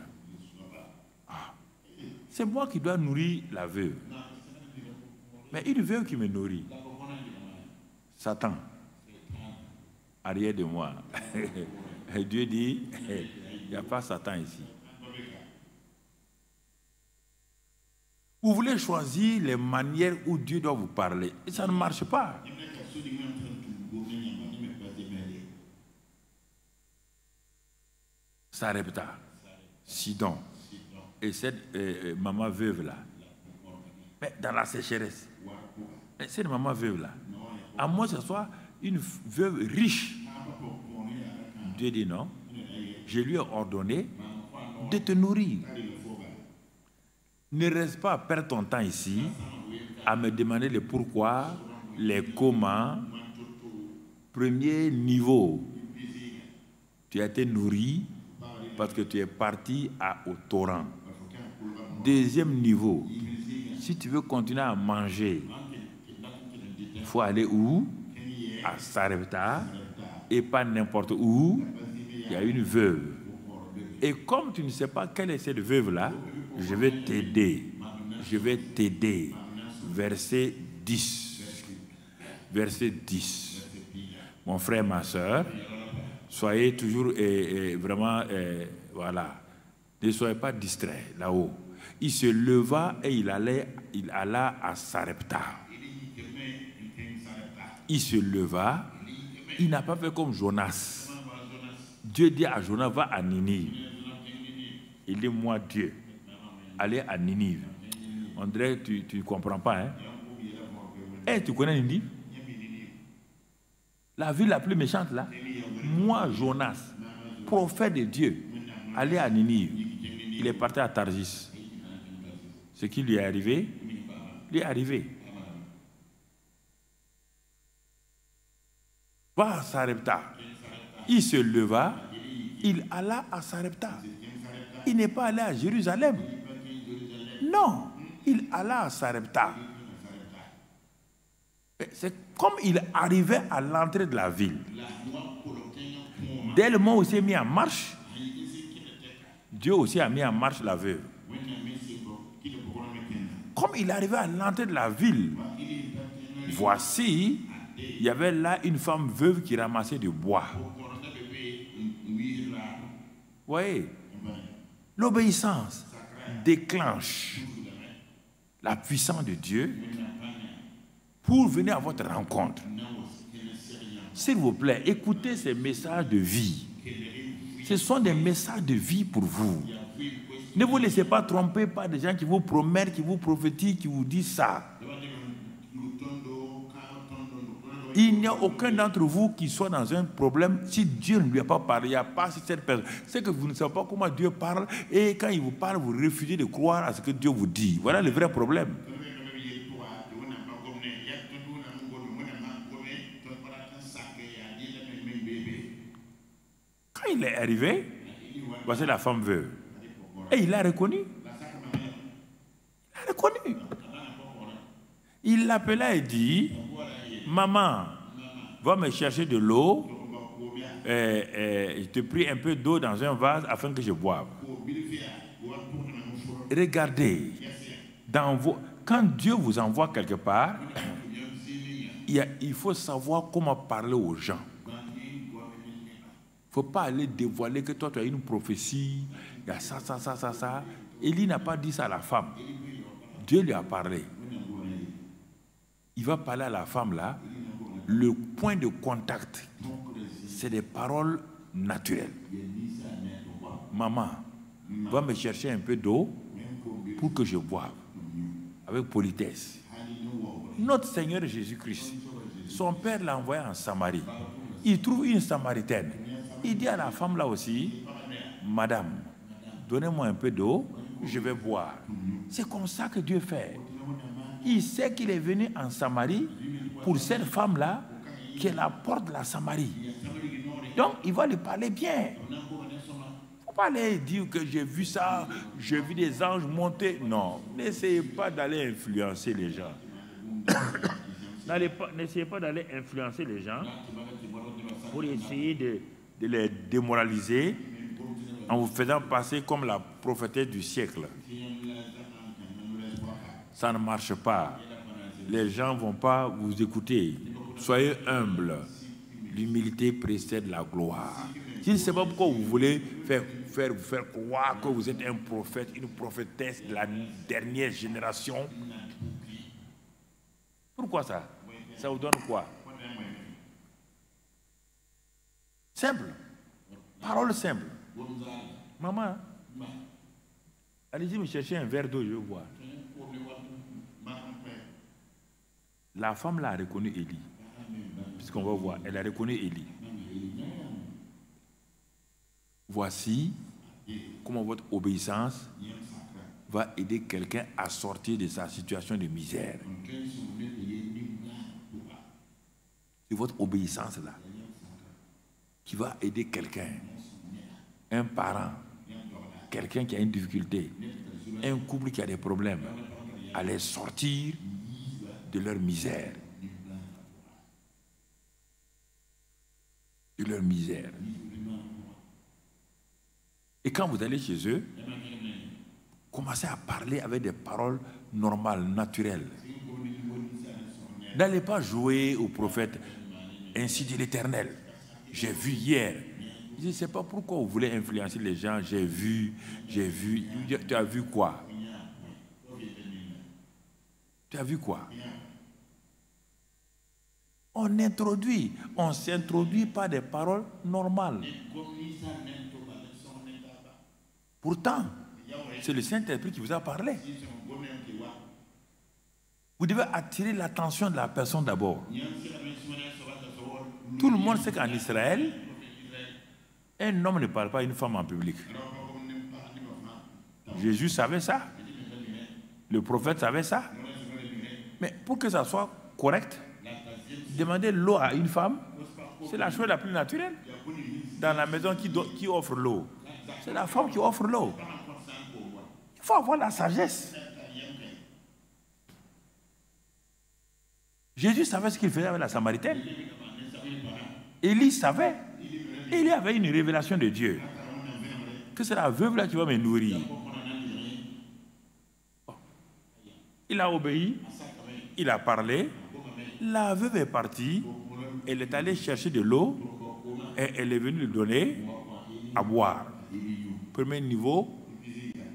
c'est moi qui dois nourrir la veuve. Mais une veuve qui me nourrit. Satan, arrière de moi. Dieu dit, il n'y a pas Satan ici. Vous voulez choisir les manières où Dieu doit vous parler. Et ça ne marche pas. Sarepta, Sidon. Et cette maman veuve-là, mais dans la sécheresse, cette maman veuve-là, à moins que ce soit une veuve riche, Dieu dit non, je lui ai ordonné de te nourrir. Ne reste pas à perdre ton temps ici à me demander le pourquoi, les comment. Premier niveau, tu as été nourri parce que tu es parti au torrent. Deuxième niveau, si tu veux continuer à manger, il faut aller où? À Sarepta, et pas n'importe où. Il y a une veuve. Et comme tu ne sais pas quelle est cette veuve-là, je vais t'aider. Je vais t'aider. Verset 10. Verset 10. Mon frère, ma soeur, soyez toujours vraiment, voilà, ne soyez pas distraits là-haut. Il se leva et il alla à Sarepta. Il se leva, il n'a pas fait comme Jonas. Dieu dit à Jonas, va à Ninive. Il dit, moi Dieu, allez à Ninive. On dirait que tu ne comprends pas, hein? Eh, tu connais Ninive? La ville la plus méchante là. Moi, Jonas, prophète de Dieu, allez à Ninive. Il est parti à Tarsis. Ce qui lui est arrivé, lui est arrivé. Va à Sarepta. Il se leva, il alla à Sarepta. Il n'est pas allé à Jérusalem. Non, il alla à Sarepta. C'est comme il arrivait à l'entrée de la ville. Dès le moment où il s'est mis en marche, Dieu aussi a mis en marche la veuve. Comme il arrivait à l'entrée de la ville, voici, il y avait là une femme veuve qui ramassait du bois. Vous voyez, l'obéissance déclenche la puissance de Dieu pour venir à votre rencontre. S'il vous plaît, écoutez ces messages de vie. Ce sont des messages de vie pour vous. Ne vous laissez pas tromper par des gens qui vous promettent, qui vous prophétisent, qui vous disent ça. Il n'y a aucun d'entre vous qui soit dans un problème si Dieu ne lui a pas parlé. Il n'y a pas cette personne. C'est que vous ne savez pas comment Dieu parle et quand il vous parle, vous refusez de croire à ce que Dieu vous dit. Voilà le vrai problème. Quand il est arrivé, voici la femme veuve. Et il l'a reconnu. Il l'a reconnu. Il l'appela et dit, maman, va me chercher de l'eau. Je te prie un peu d'eau dans un vase afin que je boive. Regardez, quand Dieu vous envoie quelque part, il faut savoir comment parler aux gens. Il ne faut pas aller dévoiler que toi tu as une prophétie, il y a ça, ça, ça, ça, ça. Élie n'a pas dit ça à la femme. Dieu lui a parlé. Il va parler à la femme là. Le point de contact, c'est des paroles naturelles. Maman, va me chercher un peu d'eau pour que je boive. Avec politesse. Notre Seigneur Jésus-Christ, son père l'a envoyé en Samarie. Il trouve une Samaritaine. Il dit à la femme là aussi, madame, donnez-moi un peu d'eau, je vais boire. C'est comme ça que Dieu fait. Il sait qu'il est venu en Samarie pour cette femme-là qui est la porte de la Samarie. Donc, il va lui parler bien. Il ne faut pas aller dire que j'ai vu ça, j'ai vu des anges monter. Non, n'essayez pas d'aller influencer les gens. N'essayez pas d'aller influencer les gens pour essayer de les démoraliser en vous faisant passer comme la prophétesse du siècle. Ça ne marche pas. Les gens ne vont pas vous écouter. Soyez humbles. L'humilité précède la gloire. Je ne sais pas pourquoi vous voulez vous faire croire que vous êtes un prophète, une prophétesse de la dernière génération. Pourquoi ça? Ça vous donne quoi? Simple. Parole simple. Maman, allez-y me chercher un verre d'eau, je veux boire. La femme là a reconnu Élie. Puisqu'on va voir, elle a reconnu Élie. Voici comment votre obéissance va aider quelqu'un à sortir de sa situation de misère. C'est votre obéissance là qui va aider quelqu'un, un parent, quelqu'un qui a une difficulté, un couple qui a des problèmes, à les sortir de leur misère. De leur misère. Et quand vous allez chez eux, commencez à parler avec des paroles normales, naturelles. N'allez pas jouer au prophète. Ainsi dit l'Éternel. J'ai vu hier. Je ne sais pas pourquoi vous voulez influencer les gens. J'ai vu. Tu as vu quoi? Tu as vu quoi? On ne s'introduit pas des paroles normales. Pourtant, c'est le Saint-Esprit qui vous a parlé. Vous devez attirer l'attention de la personne d'abord. Tout le monde sait qu'en Israël, un homme ne parle pas à une femme en public. Jésus savait ça. Le prophète savait ça. Mais pour que ça soit correct, demander l'eau à une femme, c'est la chose la plus naturelle. Dans la maison qui offre l'eau, c'est la femme qui offre l'eau. Il faut avoir la sagesse. Jésus savait ce qu'il faisait avec la Samaritaine. Élie savait. Élie avait une révélation de Dieu. Que c'est la veuve là qui va me nourrir. Il a obéi. Il a parlé. La veuve est partie. Elle est allée chercher de l'eau. Et elle est venue lui donner à boire. Premier niveau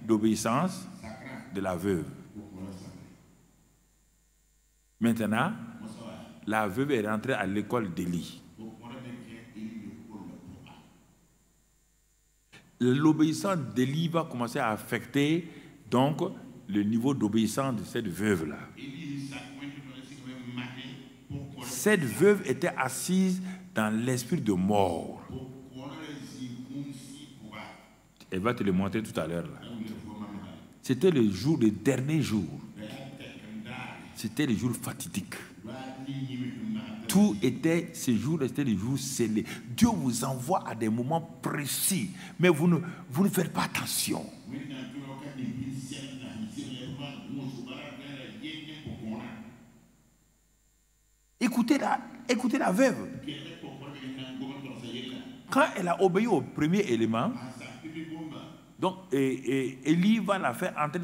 d'obéissance de la veuve. Maintenant, la veuve est rentrée à l'école d'Élie. L'obéissance d'Élie va commencer à affecter donc le niveau d'obéissance de cette veuve-là. Cette veuve était assise dans l'esprit de mort. Elle va te le montrer tout à l'heure. C'était le jour, le dernier jour. C'était le jour fatidique. Tout était, ces jours étaient des jours scellés. Dieu vous envoie à des moments précis, mais vous ne faites pas attention. Écoutez la veuve. Quand elle a obéi au premier élément, donc Élie va la faire entrer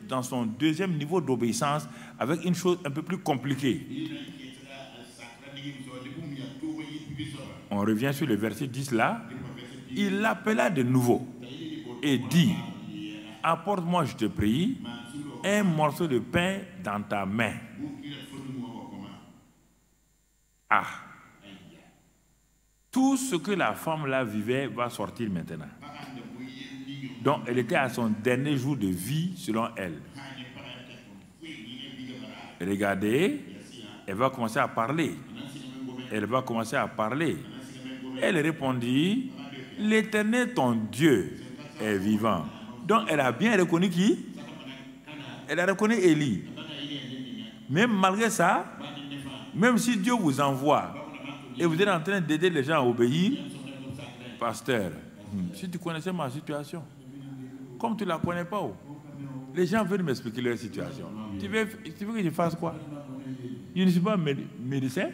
dans son deuxième niveau d'obéissance avec une chose un peu plus compliquée. On revient sur le verset 10 là. Il l'appela de nouveau et dit: apporte-moi, je te prie, un morceau de pain dans ta main. Ah! Tout ce que la femme là vivait va sortir maintenant. Donc elle était à son dernier jour de vie selon elle. Regardez, elle va commencer à parler. Elle répondit: l'Éternel ton Dieu est vivant. Donc elle a bien reconnu qui? Elle a reconnu Élie. Même malgré ça, même si Dieu vous envoie et vous êtes en train d'aider les gens à obéir, pasteur, si tu connaissais ma situation, comme tu ne la connais pas, les gens veulent m'expliquer leur situation. Tu veux que je fasse quoi? Je ne suis pas médecin,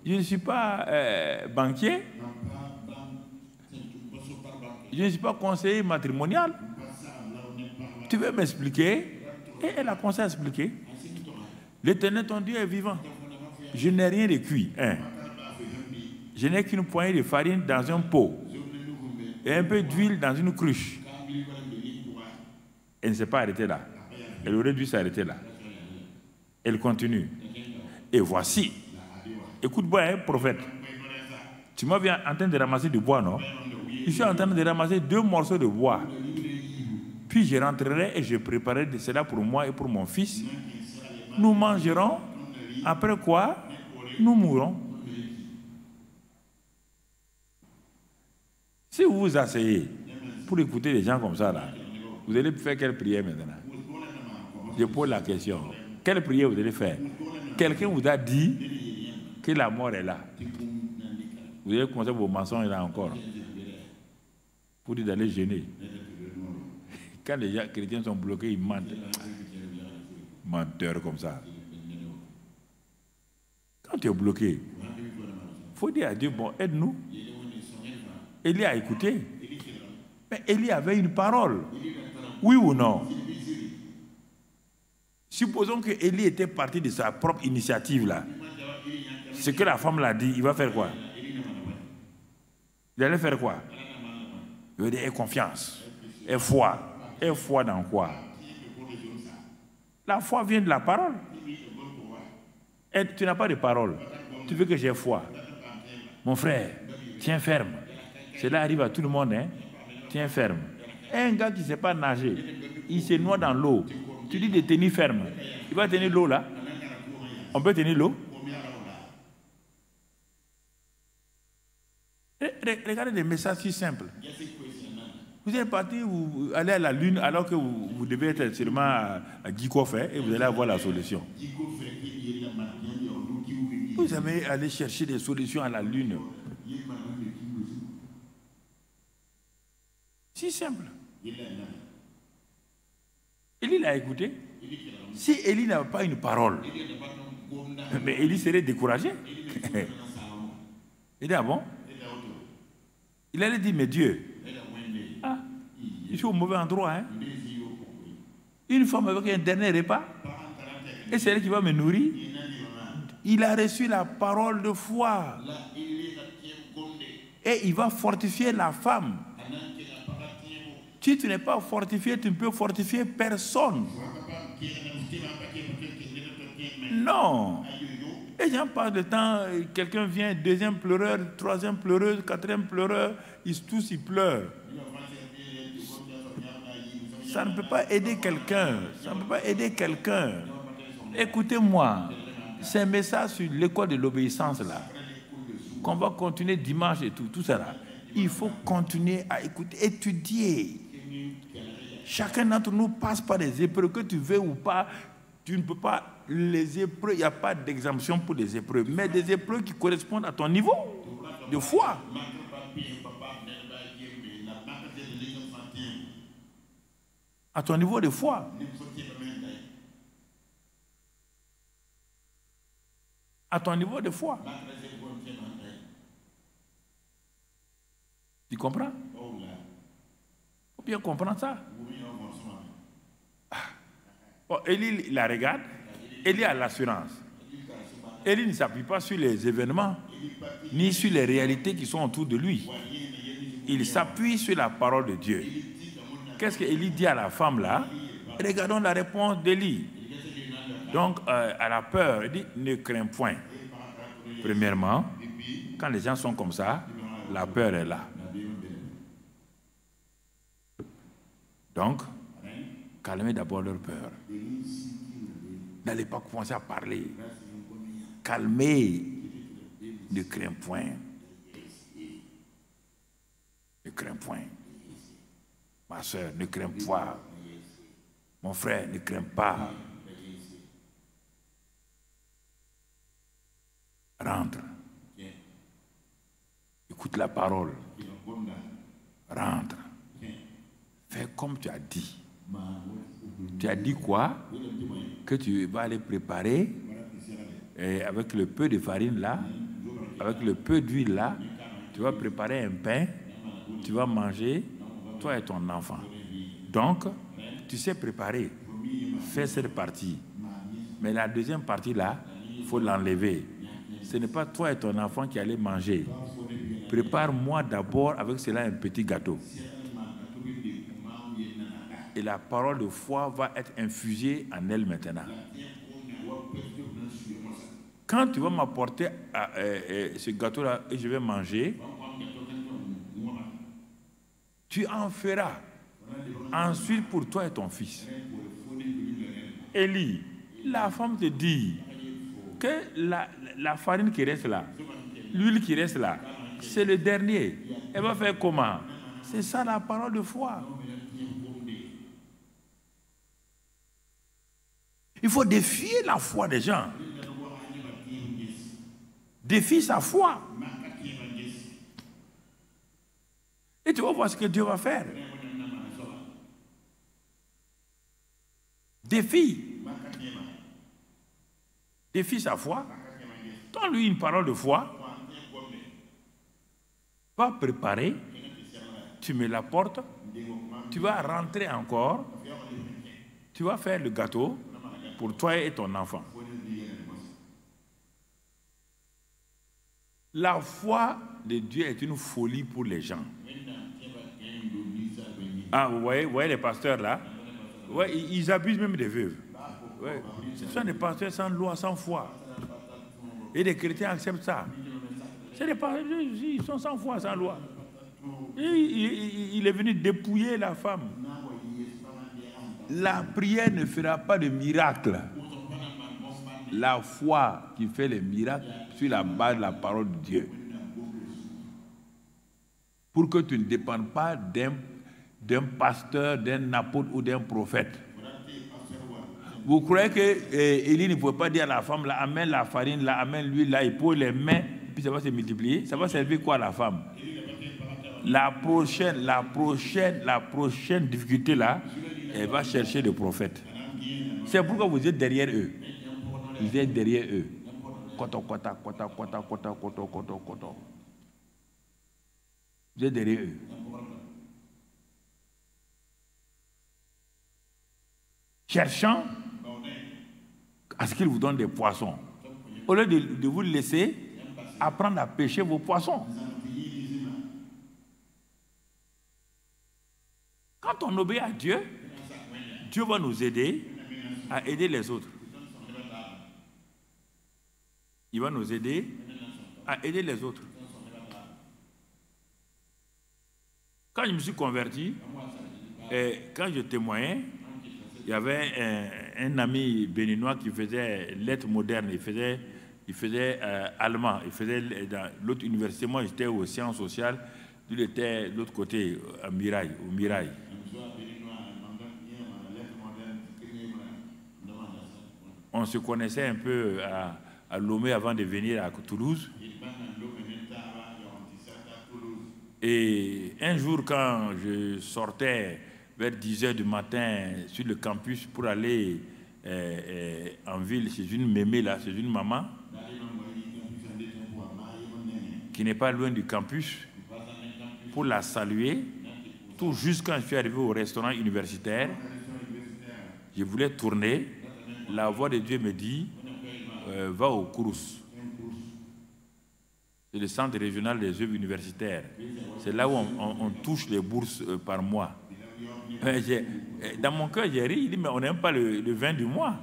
je ne suis pas banquier, je ne suis pas conseiller matrimonial. Tu veux m'expliquer? Et elle a commencé à expliquer. L'Éternel ton Dieu est vivant. Je n'ai rien de cuit. Je n'ai qu'une poignée de farine dans un pot et un peu d'huile dans une cruche. Elle ne s'est pas arrêtée là. Elle aurait dû s'arrêter là. Elle continue. Et voici. Écoute-moi, prophète. Tu m'as vu en train de ramasser du bois, non? Je suis en train de ramasser 2 morceaux de bois. Puis je rentrerai et je préparerai cela pour moi et pour mon fils. Nous mangerons. Après quoi, nous mourrons. Si vous vous asseyez pour écouter des gens comme ça, là, vous allez faire quelle prière maintenant? Je pose la question. Quelle prière vous allez faire? Quelqu'un vous a dit que la mort est là. Vous allez commencer vos mensonges là encore. Pour dire d'aller jeûner. Quand les chrétiens sont bloqués, ils mentent. Menteurs comme ça. Quand tu es bloqué, il faut dire à Dieu, bon, aide-nous. Élie a écouté. Mais Élie avait une parole. Oui ou non? Supposons que Élie était parti de sa propre initiative là. Ce que la femme l'a dit, il va faire quoi? Il allait faire quoi? Il va dire, aie confiance, aie foi. Aie foi dans quoi? La foi vient de la parole. Et tu n'as pas de parole. Tu veux que j'ai foi. Mon frère, tiens ferme. Cela arrive à tout le monde, hein? Tiens ferme. Un gars qui ne sait pas nager, il se noie dans l'eau. Tu dis de tenir ferme. Il va tenir l'eau là. On peut tenir l'eau. Regardez des messages si simples. Vous êtes parti aller à la lune alors que vous devez être seulement à Gikof et vous allez avoir la solution. Vous allez aller chercher des solutions à la lune. Si simple. Élie l'a écouté. Si Élie n'avait pas une parole, mais Élie serait découragé. Il dit, ah bon? Il allait dire, mais Dieu, ah, je suis au mauvais endroit. Hein? Une femme avec un dernier repas, et c'est elle qui va me nourrir. Il a reçu la parole de foi. Et il va fortifier la femme. Si tu n'es pas fortifié, tu ne peux fortifier personne. Non. Et j'en parle de temps, quelqu'un vient, 2e pleureur, 3e pleureuse, 4e pleureur, tous ils pleurent. Ça ne peut pas aider quelqu'un. Ça ne peut pas aider quelqu'un. Écoutez-moi, c'est un message sur l'école de l'obéissance là, qu'on va continuer dimanche et tout ça là. Il faut continuer à écouter, étudier. Chacun d'entre nous passe par des épreuves, que tu veux ou pas. Tu ne peux pas, les épreuves, il n'y a pas d'exemption pour les épreuves, mais des épreuves qui correspondent à ton niveau de foi. À ton niveau de foi. À ton niveau de foi. Tu comprends? Il faut bien comprendre ça. Bon, Élie la regarde, Élie a l'assurance. Élie ne s'appuie pas sur les événements, ni sur les réalités qui sont autour de lui. Il s'appuie sur la parole de Dieu. Qu'est-ce qu'Élie dit à la femme là? Regardons la réponse d'Élie. Donc, elle a peur, elle dit, ne crains point. Premièrement, quand les gens sont comme ça, la peur est là. Donc, calmez d'abord leur peur. N'allez pas commencer à parler. Calmez. Ne crains point. Ne crains point. Ma soeur, ne crains pas. Mon frère, ne crains pas. Rentre. Écoute la parole. Rentre. Fais comme tu as dit. Tu as dit quoi? Que tu vas aller préparer avec le peu de farine là, avec le peu d'huile là, tu vas préparer un pain, tu vas manger, toi et ton enfant. Donc, tu sais préparer, fais cette partie. Mais la deuxième partie là, il faut l'enlever. Ce n'est pas toi et ton enfant qui allez manger. Prépare-moi d'abord avec cela un petit gâteau. Et la parole de foi va être infusée en elle maintenant. Quand tu vas m'apporter ce gâteau-là et je vais manger, tu en feras. Ensuite, pour toi et ton fils. Élie, la femme te dit que la farine qui reste là, l'huile qui reste là, c'est le dernier. Elle va faire comment? C'est ça la parole de foi. Il faut défier la foi des gens. Défie sa foi. Et tu vas voir ce que Dieu va faire. Défie sa foi. Donne-lui une parole de foi. Va préparer. Tu me la portes. Tu vas rentrer encore. Tu vas faire le gâteau pour toi et ton enfant. La foi de Dieu est une folie pour les gens. Ah, vous voyez les pasteurs là? Ouais, ils abusent même des veuves. Ouais. Ce sont des pasteurs sans loi, sans foi. Et les chrétiens acceptent ça. C'est des pasteurs, ils sont sans foi, sans loi. Et il est venu dépouiller la femme. La prière ne fera pas de miracle. La foi qui fait les miracles sur la base de la parole de Dieu. Pour que tu ne dépendes pas d'un pasteur, d'un apôtre ou d'un prophète. Vous croyez que Élie ne pouvait pas dire à la femme, là, amène la farine, là, amène l'huile, là, il pose les mains, puis ça va se multiplier. Ça va servir quoi à la femme? La prochaine difficulté là, elle va chercher le prophète. C'est pourquoi vous êtes derrière eux. Vous êtes derrière eux. Koto. Vous êtes derrière eux. Cherchant à ce qu'ils vous donnent des poissons. Au lieu de vous laisser apprendre à pêcher vos poissons. Quand on obéit à Dieu, Dieu va nous aider à aider les autres. Il va nous aider à aider les autres. Quand je me suis converti, quand je témoignais, il y avait un ami béninois qui faisait lettres modernes, il faisait allemand, il faisait dans l'autre université. Moi, j'étais aux sciences sociales, lui était de l'autre côté, au Mirail. On se connaissait un peu à Lomé avant de venir à Toulouse. Et un jour, quand je sortais vers 10h du matin sur le campus pour aller en ville chez une mémé, là, chez une maman, qui n'est pas loin du campus, pour la saluer, tout juste quand je suis arrivé au restaurant universitaire, je voulais tourner, la voix de Dieu me dit, va au Crous. C'est le centre régional des œuvres universitaires. C'est là où on touche les bourses par mois. Dans mon cœur, j'ai ri, il dit, mais on n'aime pas le 20 du mois.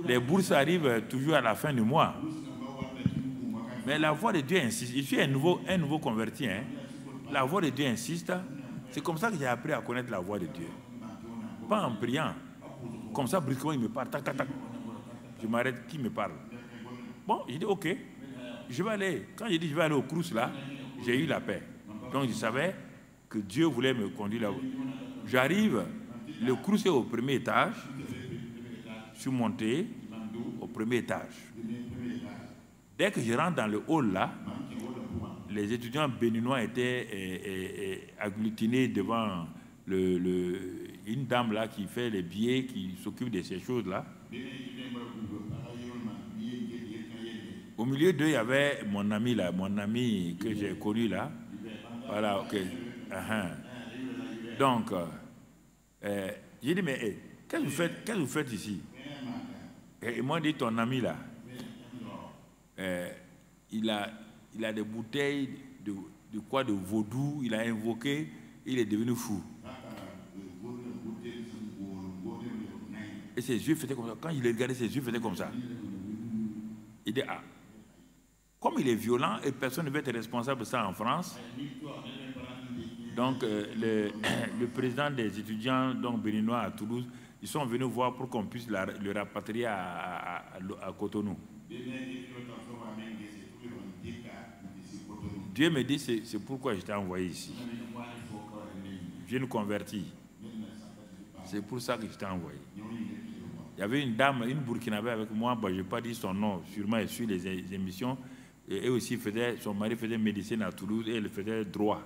Les bourses arrivent toujours à la fin du mois. Mais la voix de Dieu insiste. Je suis un nouveau converti. Hein. La voix de Dieu insiste. C'est comme ça que j'ai appris à connaître la voix de Dieu. Pas en priant. Comme ça, brusquement, il me parle. Tac, tac, tac. Je m'arrête, qui me parle? Bon, j'ai dit, ok, je vais aller. Quand j'ai dit, je vais aller au Crous, là, j'ai eu la paix. Donc, je savais que Dieu voulait me conduire là-haut. J'arrive, le Crous est au premier étage. Je suis monté au premier étage. Dès que je rentre dans le hall, là, les étudiants béninois étaient agglutinés devant une dame là qui fait les billets, qui s'occupe de ces choses-là. Au milieu d'eux, il y avait mon ami que j'ai connu là. Voilà, ok. Donc, j'ai dit, mais qu'est-ce que vous faites ici? Et ils m'ont dit, ton ami là, il a des bouteilles de quoi, de vaudou, il a invoqué, il est devenu fou. Et ses yeux faisaient comme ça. Quand il regardait, ses yeux faisaient comme ça. Il dit, ah, comme il est violent et personne ne veut être responsable de ça en France, Donc, le président des étudiants donc, béninois à Toulouse, ils sont venus voir pour qu'on puisse le rapatrier à Cotonou. Dieu me dit, c'est pourquoi je t'ai envoyé ici. Je viens de convertir. C'est pour ça que je t'ai envoyé. Il y avait une dame, une Burkinabé avec moi, je n'ai pas dit son nom, sûrement elle suit les émissions. Et aussi, son mari faisait médecine à Toulouse et elle faisait droit.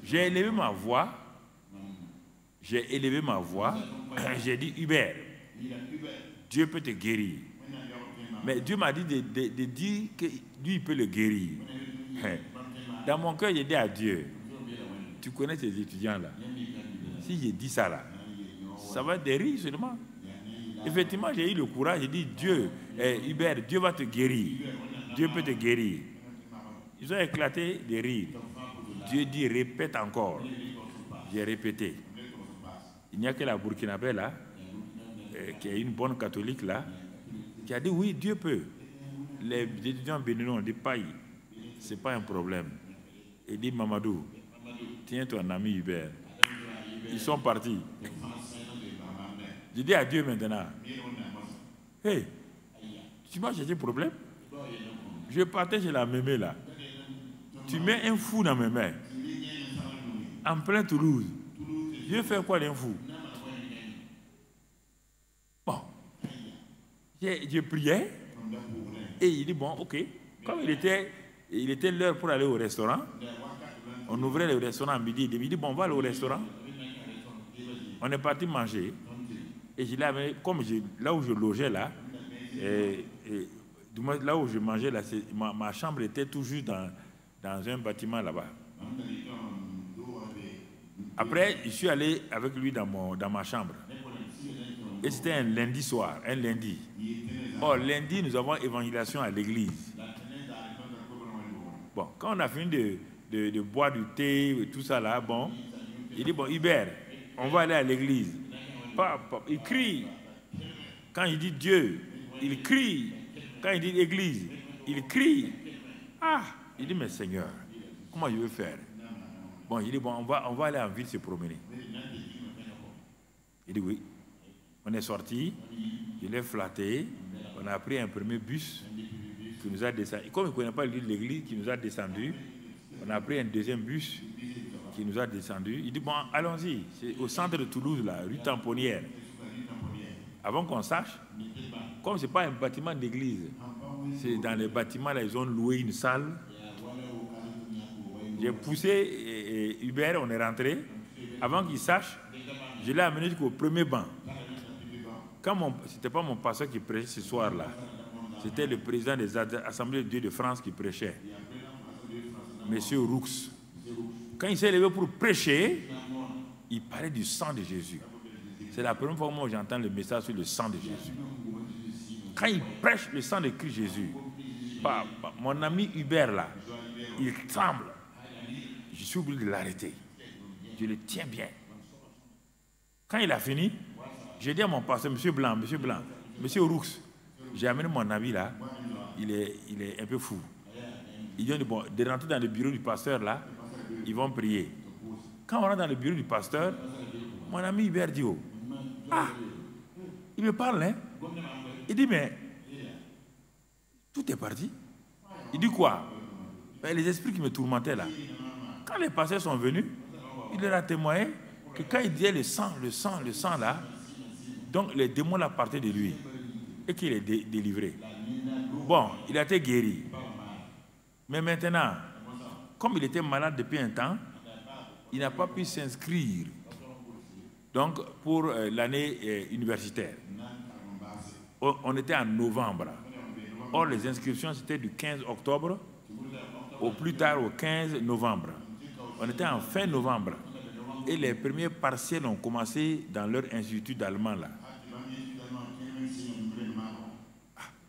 J'ai élevé ma voix. J'ai dit, Hubert, Dieu peut te guérir. Mais Dieu m'a dit de dire que lui, il peut le guérir. Dans mon cœur, j'ai dit à Dieu, tu connais ces étudiants-là. Si j'ai dit ça là, ça va être des rires seulement. Effectivement, j'ai eu le courage, j'ai dit, Dieu, Hubert, Dieu va te guérir. Dieu peut te guérir. Ils ont éclaté des rires. Dieu dit, répète encore. J'ai répété. Il n'y a que la Burkinabé là, qui est une bonne catholique là, qui a dit, oui, Dieu peut. Les étudiants béninois ont dit, paille, ce n'est pas un problème. Il dit, Mamadou, tiens ton ami Hubert. Ils sont partis. Je dis à Dieu maintenant, hey, tu m'as cherché problème? Je partais chez la mémé là. Tu mets un fou dans mes mains. En plein Toulouse. Je fais quoi d'un fou? Bon. Je priais. Et il dit, bon, ok. Comme il était l'heure pour aller au restaurant, on ouvrait le restaurant à midi. Il dit, bon, on va aller au restaurant. On est parti manger. Et je l'avais, comme là où je logeais là, du moins là où je mangeais là, ma chambre était toujours dans un bâtiment là-bas. Après, je suis allé avec lui dans ma chambre. Et c'était un lundi soir, un lundi. Or, lundi, nous avons évangélisation à l'église. Bon, quand on a fini de boire du thé et tout ça là, bon, il dit, bon, Hubert, on va aller à l'église. Il crie. Quand il dit Dieu, il crie. Quand il dit église, il crie. Ah, il dit, mais Seigneur, comment je vais faire? Bon, il dit, bon, on va aller en ville se promener. Il dit, oui. On est sorti, je l'ai flatté, on a pris un premier bus qui nous a descendu. Comme il ne connaît pas le lieu de l'église, qui nous a descendu, on a pris un deuxième bus qui nous a descendu. Il dit, bon, allons-y, c'est au centre de Toulouse, là, rue Tamponnière. Avant qu'on sache, comme ce n'est pas un bâtiment d'église, c'est dans les bâtiments, là, ils ont loué une salle. J'ai poussé Hubert, on est rentré. Avant qu'il sache, je l'ai amené jusqu'au premier banc. Ce n'était pas mon pasteur qui prêchait ce soir-là, c'était le président des Assemblées de Dieu de France qui prêchait, Monsieur Roux. Quand il s'est levé pour prêcher, il parlait du sang de Jésus. C'est la première fois que moi j'entends le message sur le sang de Jésus. Quand il prêche le sang de Christ Jésus, mon ami Hubert là, il tremble. Je suis obligé de l'arrêter. Je le tiens bien. Quand il a fini, j'ai dit à mon pasteur, Monsieur Blanc, Monsieur Roux, j'ai amené mon ami là, il est un peu fou. Il dit, bon, de rentrer dans le bureau du pasteur là, ils vont prier. Quand on rentre dans le bureau du pasteur, mon ami Hubert dit, il me parle, hein? Il dit, mais tout est parti. Il dit quoi? Ben, les esprits qui me tourmentaient là. Quand les pasteurs sont venus, il leur a témoigné que quand il disait le sang là, donc les démons là partaient de lui et qu'il est délivré. Bon, il a été guéri. Mais maintenant, comme il était malade depuis un temps, il n'a pas pu s'inscrire donc pour l'année universitaire. On était en novembre. Or, les inscriptions, c'était du 15 octobre au plus tard au 15 novembre. On était en fin novembre. Et les premiers partiels ont commencé dans leur institut d'allemand là.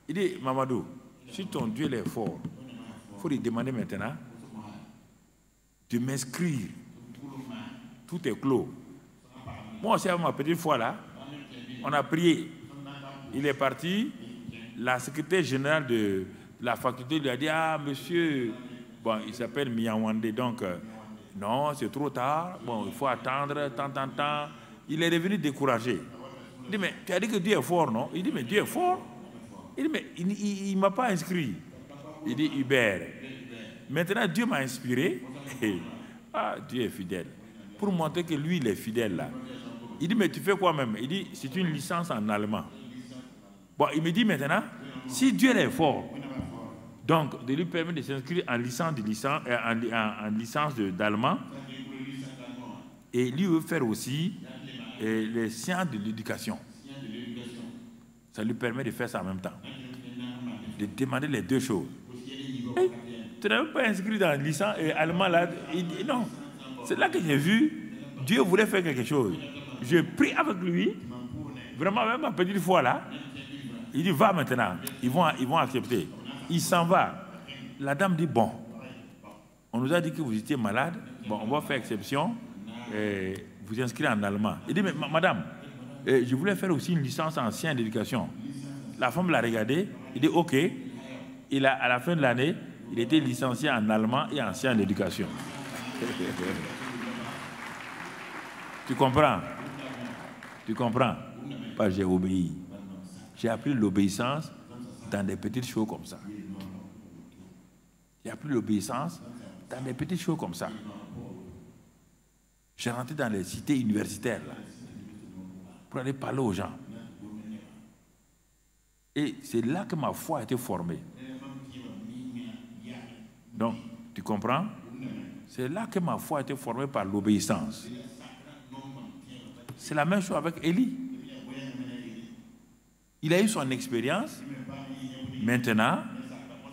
Il dit, Mamadou, si ton Dieu est fort, il faut lui demander maintenant de m'inscrire. Tout est clos. Moi aussi, avec ma petite foi là, on a prié. Il est parti. La secrétaire générale de la faculté lui a dit, ah, monsieur, bon, il s'appelle Miyawande, donc, non, c'est trop tard, bon, il faut attendre, tant. Il est revenu découragé. Il dit, mais tu as dit que Dieu est fort, non? Il dit, mais Dieu est fort. Il dit, mais il ne m'a pas inscrit. Il dit, Hubert, maintenant Dieu m'a inspiré. Ah, Dieu est fidèle. Pour montrer que lui, il est fidèle là. Il dit, mais tu fais quoi même? Il dit, c'est une licence en allemand. Bon, il me dit maintenant, si Dieu est fort, donc de lui permettre de s'inscrire en licence d'allemand, et lui veut faire aussi les sciences de l'éducation. Ça lui permet de faire ça en même temps. De demander les deux choses. Et tu n'avais pas inscrit dans la licence allemand là. Il dit non. C'est là que j'ai vu, Dieu voulait faire quelque chose. Je prie avec lui, vraiment même ma petite foi là. Il dit va maintenant. Ils vont accepter. Il s'en va. La dame dit bon, on nous a dit que vous étiez malade. Bon, on va faire exception. Vous inscrivez en allemand. Il dit mais madame, je voulais faire aussi une licence en sciences d'éducation. La femme l'a regardé. Il dit ok. À la fin de l'année, il était licencié en allemand et en sciences d'éducation. Tu comprends? Tu comprends? Pas j'ai obéi. J'ai appris l'obéissance dans des petites choses comme ça. J'ai appris l'obéissance dans des petites choses comme ça. J'ai rentré dans les cités universitaires là, pour aller parler aux gens. Et c'est là que ma foi a été formée. Donc, tu comprends? C'est là que ma foi a été formée par l'obéissance. C'est la même chose avec Élie. Il a eu son expérience. Maintenant,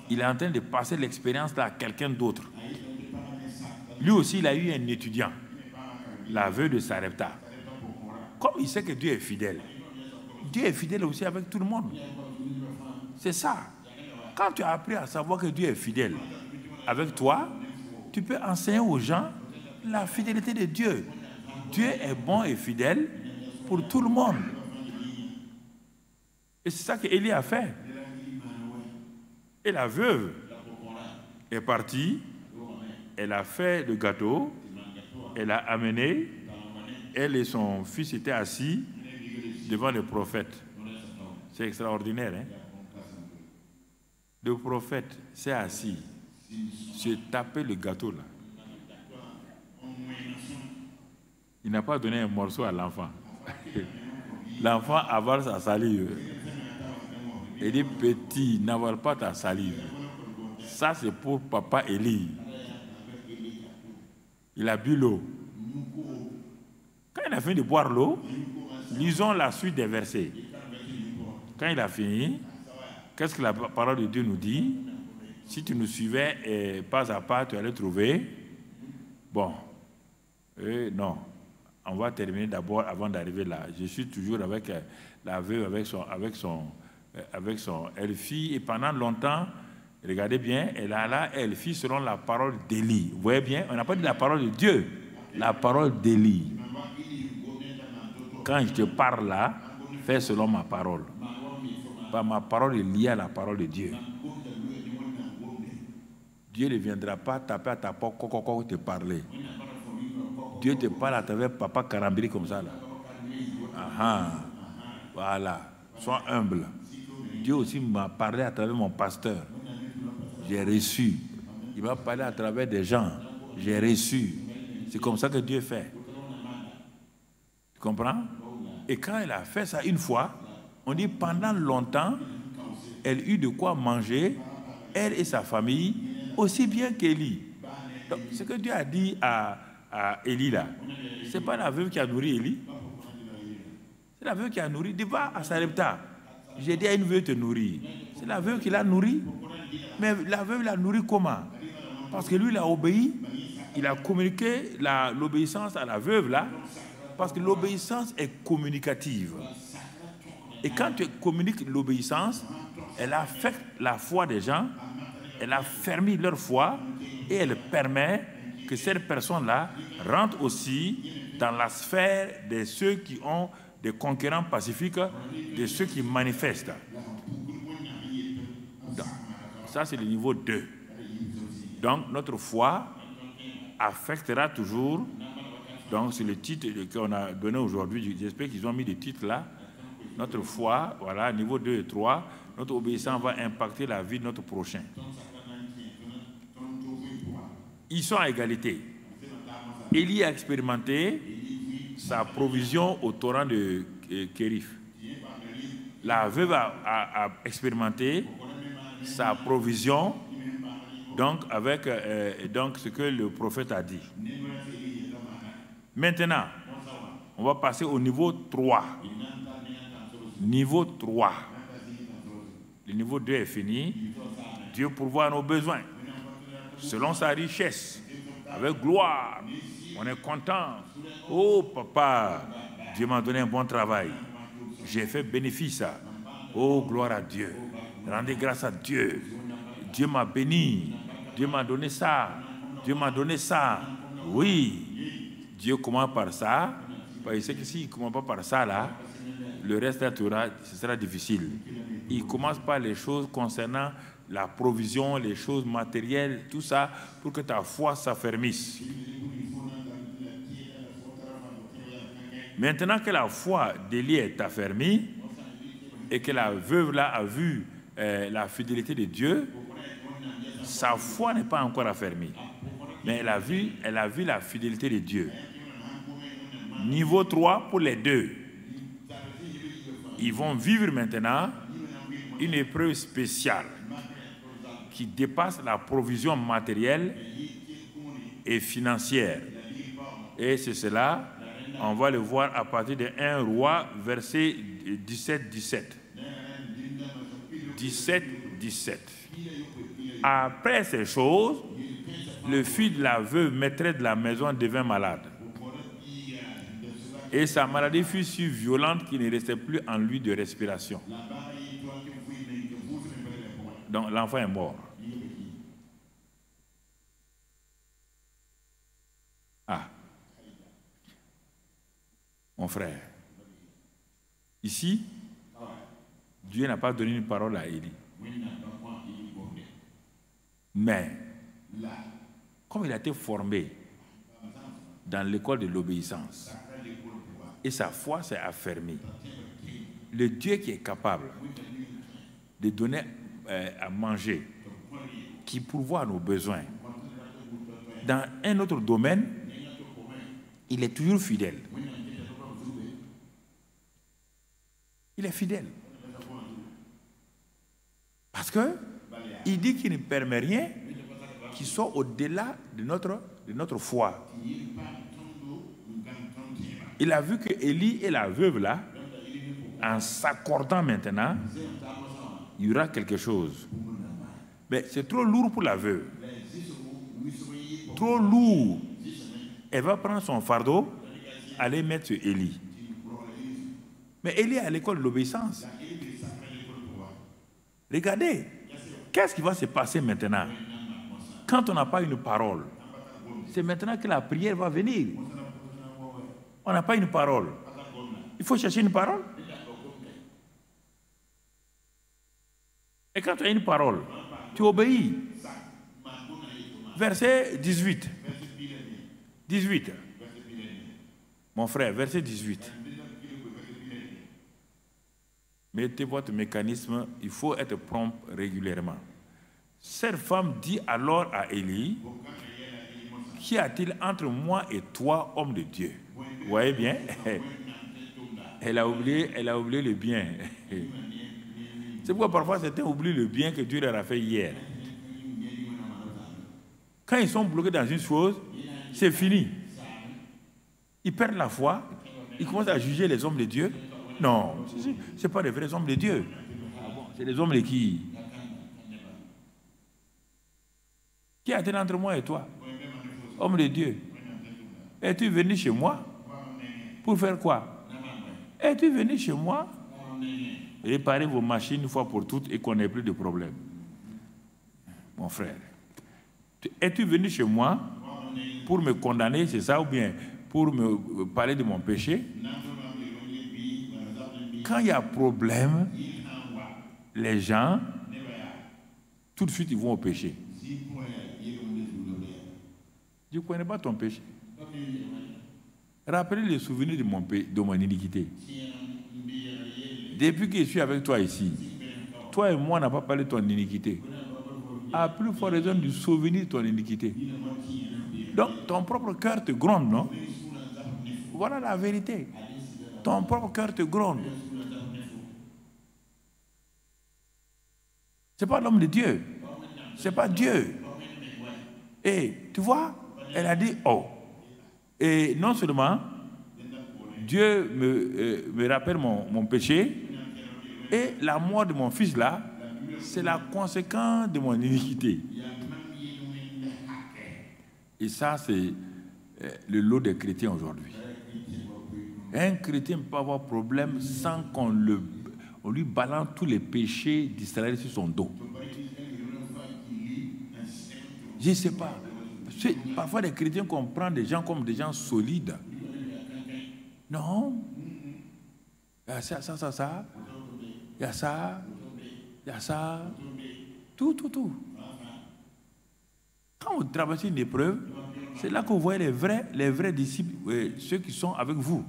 il est en train de passer l'expérience à quelqu'un d'autre. Lui aussi, il a eu un étudiant, l'aveu de Sarepta. Comme il sait que Dieu est fidèle aussi avec tout le monde. C'est ça. Quand tu as appris à savoir que Dieu est fidèle avec toi, tu peux enseigner aux gens la fidélité de Dieu. Dieu est bon et fidèle pour tout le monde. Et c'est ça qu'Élie a fait. Et la veuve est partie, elle a fait le gâteau, elle a amené, elle et son fils étaient assis devant le prophète. C'est extraordinaire, hein? Le prophète s'est assis, s'est tapé le gâteau là. Il n'a pas donné un morceau à l'enfant. L'enfant avale sa salive. Il dit, petit, n'avale pas ta salive. Ça, c'est pour papa Élie. Il a bu l'eau. Quand il a fini de boire l'eau, lisons la suite des versets. Quand il a fini, qu'est-ce que la parole de Dieu nous dit? Si tu nous suivais pas à pas, tu allais trouver. Bon, non. On va terminer d'abord avant d'arriver là. Je suis toujours avec la veuve, avec son elle-fille. Et pendant longtemps, regardez bien, elle fit selon la parole d'Élie. Vous voyez bien, on n'a pas dit la parole de Dieu, la parole d'Élie. Quand je te parle là, fais selon ma parole. Bah, ma parole est liée à la parole de Dieu. Dieu ne viendra pas taper à ta porte, te parler. Dieu te parle à travers papa Karambiri comme ça là. Voilà. Sois humble. Dieu aussi m'a parlé à travers mon pasteur. J'ai reçu. Il m'a parlé à travers des gens. J'ai reçu. C'est comme ça que Dieu fait. Tu comprends? Et quand elle a fait ça une fois, on dit pendant longtemps, elle eut de quoi manger, elle et sa famille, aussi bien qu'Élie. Donc, ce que Dieu a dit à Élie là, ce n'est pas la veuve qui a nourri Élie. C'est la veuve qui a nourri. Dis va à Sarepta. J'ai dit à une veuve te nourrir. C'est la veuve qui l'a nourri. Mais la veuve l'a nourri comment? Parce que lui, il a obéi. Il a communiqué l'obéissance à la veuve là. Parce que l'obéissance est communicative. Et quand tu communiques l'obéissance, elle affecte la foi des gens, elle a fermé leur foi et elle permet que cette personne-là rentre aussi dans la sphère de ceux qui ont des conquérants pacifiques, de ceux qui manifestent. Donc, Ça, c'est le niveau 2. Donc, notre foi affectera toujours. Donc, c'est le titre qu'on a donné aujourd'hui. J'espère qu'ils ont mis le titre là. Notre foi, voilà, niveau 2 et 3, notre obéissance va impacter la vie de notre prochain. Ils sont à égalité. Élie a expérimenté sa provision au torrent de Kérif. La veuve a expérimenté sa provision donc avec donc ce que le prophète a dit. Maintenant, on va passer au niveau 3. Niveau 3. Le niveau 2 est fini. Dieu pourvoit nos besoins selon sa richesse, avec gloire. On est content. Oh papa, Dieu m'a donné un bon travail. J'ai fait bénéfice. Oh gloire à Dieu. Rendez grâce à Dieu. Dieu m'a béni. Dieu m'a donné ça. Dieu m'a donné ça. Oui. Dieu commence par ça. Parce que s'il ne commence pas par ça, là, le reste, ce sera difficile. Il commence par les choses concernant la provision, les choses matérielles, tout ça, pour que ta foi s'affermisse. Maintenant que la foi d'Élie est affermie et que la veuve là a vu la fidélité de Dieu, sa foi n'est pas encore affermie. Mais elle a vu la fidélité de Dieu. Niveau 3 pour les deux. Ils vont vivre maintenant une épreuve spéciale qui dépasse la provision matérielle et financière. Et c'est cela, on va le voir à partir de 1 Roi, verset 17-17. 17-17. Après ces choses, le fils de la veuve maîtresse de la maison devint malade. Et sa maladie fut si violente qu'il ne restait plus en lui de respiration. Donc l'enfant est mort. Ah. Mon frère. Ici, Dieu n'a pas donné une parole à Élie. Mais, comme il a été formé dans l'école de l'obéissance, et sa foi s'est affermie, le Dieu qui est capable de donner à manger, qui pourvoit à nos besoins, dans un autre domaine, il est toujours fidèle. Il est fidèle. Parce que il dit qu'il ne permet rien qui soit au-delà de notre foi. Il a vu que Élie et la veuve là, en s'accordant maintenant, il y aura quelque chose. Mais c'est trop lourd pour la veuve. Trop lourd. Elle va prendre son fardeau, aller mettre sur Élie. Mais Élie est à l'école de l'obéissance. Regardez, qu'est-ce qui va se passer maintenant? Quand on n'a pas une parole, c'est maintenant que la prière va venir. On n'a pas une parole. Il faut chercher une parole. Et quand tu as une parole, tu obéis. Verset 18. 18. Mon frère, verset 18. Mettez votre mécanisme, il faut être prompt régulièrement. Cette femme dit alors à Élie, qu'y a-t-il entre moi et toi, homme de Dieu? Vous voyez bien? Elle a oublié le bien. C'est pourquoi parfois certains oublient le bien que Dieu leur a fait hier. Quand ils sont bloqués dans une chose, c'est fini. Ils perdent la foi, ils commencent à juger les hommes de Dieu. Non, ce n'est pas des vrais hommes de Dieu. C'est des hommes de qui? Qui a-t-il entre moi et toi? Homme de Dieu. Es-tu venu chez moi? Pour faire quoi? Es-tu venu chez moi? Réparer vos machines une fois pour toutes et qu'on n'ait plus de problème. Mon frère. Es-tu venu chez moi pour me condamner, c'est ça, ou bien pour me parler de mon péché? Quand il y a problème, les gens, tout de suite ils vont au péché. Je ne connais pas ton péché. Rappelez les souvenirs de mon iniquité. Depuis que je suis avec toi ici, toi et moi on n'a pas parlé de ton iniquité. À plus forte raison du souvenir de ton iniquité. Donc ton propre cœur te gronde, non? Voilà la vérité. Ton propre cœur te gronde. Ce n'est pas l'homme de Dieu. Ce n'est pas Dieu. Et tu vois, elle a dit, oh. Et non seulement, Dieu me rappelle mon péché, et la mort de mon fils là, c'est la conséquence de mon iniquité. Et ça, c'est le lot des chrétiens aujourd'hui. Un chrétien ne peut pas avoir problème sans qu'on lui balance tous les péchés d'Israël sur son dos. Je ne sais pas. Parfois, les chrétiens comprennent des gens comme des gens solides. Non. Il y a ça. Il y a ça. Il y a ça. Tout. Quand vous traversez une épreuve, c'est là que vous voyez les vrais disciples, ceux qui sont avec vous.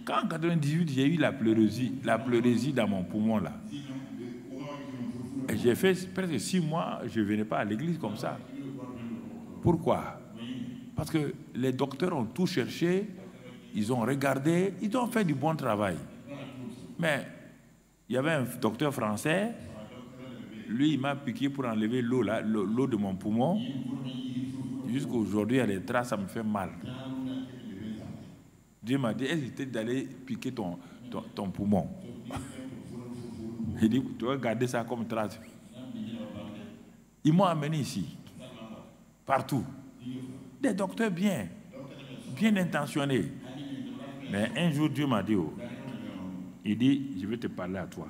Quand en 1998, j'ai eu la pleurésie dans mon poumon là. Et j'ai fait presque 6 mois, je ne venais pas à l'église comme ça. Pourquoi? Parce que les docteurs ont tout cherché, ils ont regardé, ils ont fait du bon travail. Mais il y avait un docteur français, lui il m'a piqué pour enlever l'eau de mon poumon. Jusqu'aujourd'hui, il y a des traces, ça me fait mal. Dieu m'a dit, hésitez d'aller piquer ton poumon. Il dit, tu vas garder ça comme trace. Ils m'ont amené ici, partout. Des docteurs bien intentionnés. Mais un jour, Dieu m'a dit, il dit, je vais te parler à toi.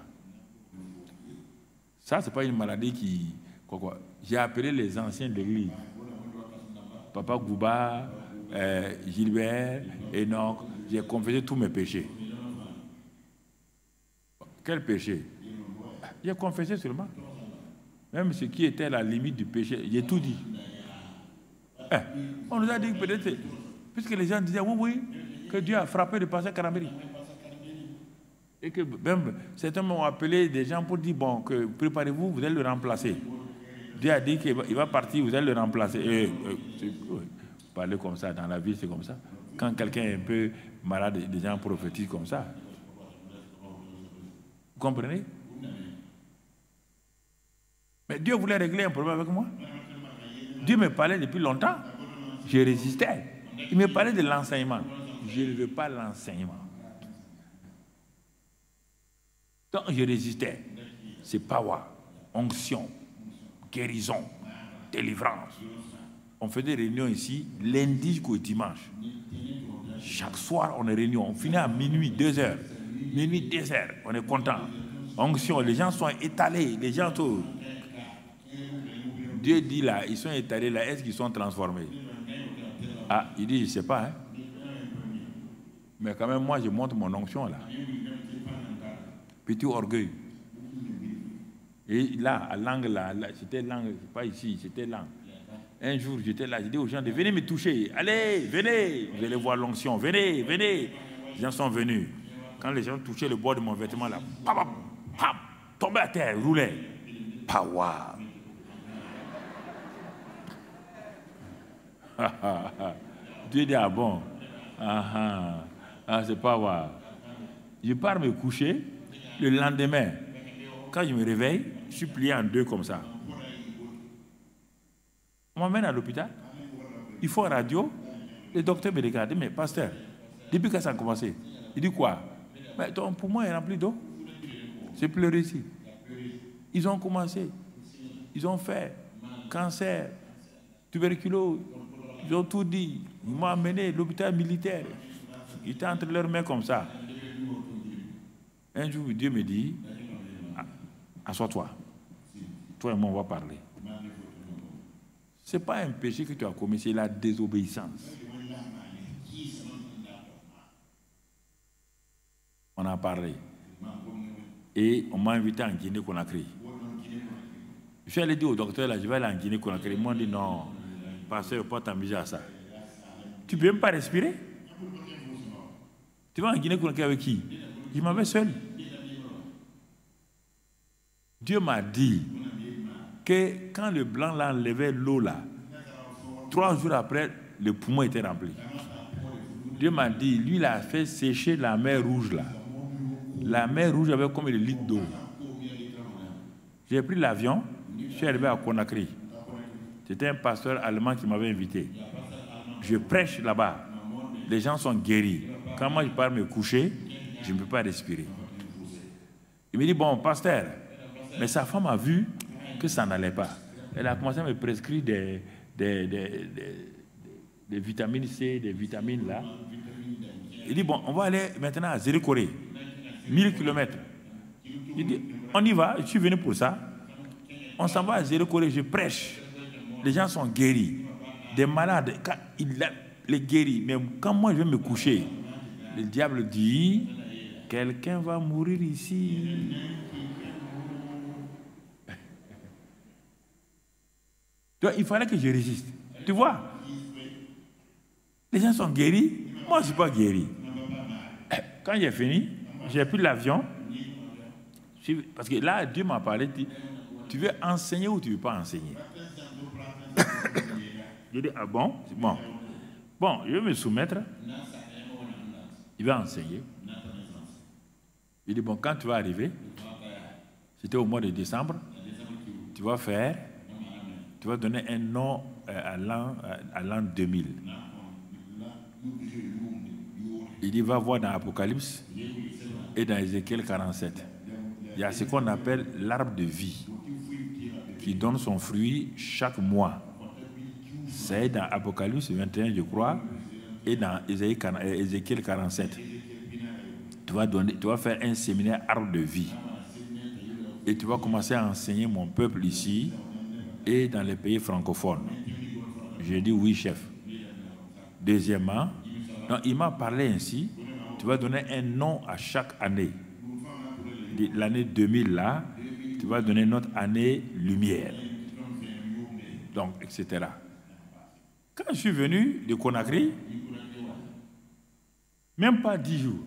Ça, ce n'est pas une maladie qui... J'ai appelé les anciens de l'église. Papa Gouba, Gilbert, Enoch, j'ai confessé tous mes péchés. Quel péché? J'ai confessé seulement. Même ce qui était à la limite du péché, j'ai tout dit. On nous a dit peut-être, puisque les gens disaient oui, que Dieu a frappé de passer Karambéry. Et que même certains m'ont appelé des gens pour dire bon, que préparez-vous, vous allez le remplacer. Dieu a dit qu'il va partir, vous allez le remplacer. Parler comme ça dans la vie, c'est comme ça. Quand quelqu'un est un peu malade, des gens prophétisent comme ça. Vous comprenez? Mais Dieu voulait régler un problème avec moi. Dieu me parlait depuis longtemps. Je résistais. Il me parlait de l'enseignement. Je ne veux pas l'enseignement. Donc je résistais. C'est power, onction, guérison, délivrance. On fait des réunions ici, lundi jusqu'au dimanche. Chaque soir, on est réunion. On finit à minuit, 2h. Minuit, 2h. On est content. Onction, les gens sont étalés. Les gens sont... Dieu dit là, ils sont étalés là, est-ce qu'ils sont transformés? Ah, il dit, je ne sais pas. Hein? Mais quand même, moi, je montre mon onction là. Petit orgueil. Et là, à Langue, là c'était Langue, pas ici, c'était Langue. Un jour, j'étais là, j'ai dit aux gens, venez me toucher. Allez, venez. Vous allez voir l'onction. Venez. Les gens sont venus. Quand les gens touchaient le bord de mon vêtement là, tombaient à terre, roulaient. Power. Dieu dit, ah bon, c'est pas vrai. Je pars me coucher, le lendemain, quand je me réveille, je suis plié en deux comme ça. On m'emmène à l'hôpital, il faut une radio, le docteur me regarde, mais pasteur, depuis que ça a commencé, il dit quoi? Mais ton poumon est rempli d'eau, c'est pleuré ici. Ils ont commencé, ils ont fait cancer, tuberculose. Ils ont tout dit. Ils m'ont amené à l'hôpital militaire. Ils étaient entre leurs mains comme ça. Un jour, Dieu me dit, assois-toi. Toi et moi, on va parler. Ce n'est pas un péché que tu as commis, c'est la désobéissance. On a parlé. Et on m'a invité en Guinée-Conakry. Je suis allé dire au docteur, là, je vais aller en Guinée-Conakry. Ils m'ont dit non, pasteur, pas t'amuser à ça. Tu ne peux même pas respirer. Tu vas en Guinée-Conakry avec qui? Je m'en vais seul. Dieu m'a dit que quand le blanc l'a enlevé l'eau là, 3 jours après, le poumon était rempli. Dieu m'a dit, lui, il a fait sécher la mer Rouge là. La mer Rouge avait combien de litres d'eau? J'ai pris l'avion, je suis arrivé à Conakry. C'était un pasteur allemand qui m'avait invité. Je prêche là-bas. Les gens sont guéris. Quand moi je pars me coucher, je ne peux pas respirer. Il me dit, bon, pasteur, mais sa femme a vu que ça n'allait pas. Elle a commencé à me prescrire des vitamines C, des vitamines là. Il dit, bon, on va aller maintenant à Zéro-Corée, 1000 km. Il dit, on y va, je suis venu pour ça. On s'en va à Zéro-Corée, je prêche. Les gens sont guéris. Des malades, quand il les guérit. Mais quand moi je vais me coucher, le diable dit, quelqu'un va mourir ici. Donc, il fallait que je résiste. Tu vois? Les gens sont guéris. Moi, je ne suis pas guéri. Quand j'ai fini, j'ai pris l'avion. Parce que là, Dieu m'a parlé. Tu veux enseigner ou tu ne veux pas enseigner? Je dis, ah bon? Bon, je vais me soumettre. Il va enseigner. Il dit, bon, quand tu vas arriver, c'était au mois de décembre, tu vas donner un nom à l'an 2000. Il dit, va voir dans l'Apocalypse et dans Ézéchiel 47. Il y a ce qu'on appelle l'arbre de vie qui donne son fruit chaque mois. C'est dans Apocalypse 21, je crois, et dans Ézéchiel 47. Tu vas faire un séminaire arbre de vie. Et tu vas commencer à enseigner mon peuple ici et dans les pays francophones. J'ai dit oui, chef. Deuxièmement, donc, il m'a parlé ainsi, tu vas donner un nom à chaque année. L'année 2000 là, tu vas donner notre année lumière. Donc, etc. Quand je suis venu de Conakry, même pas 10 jours,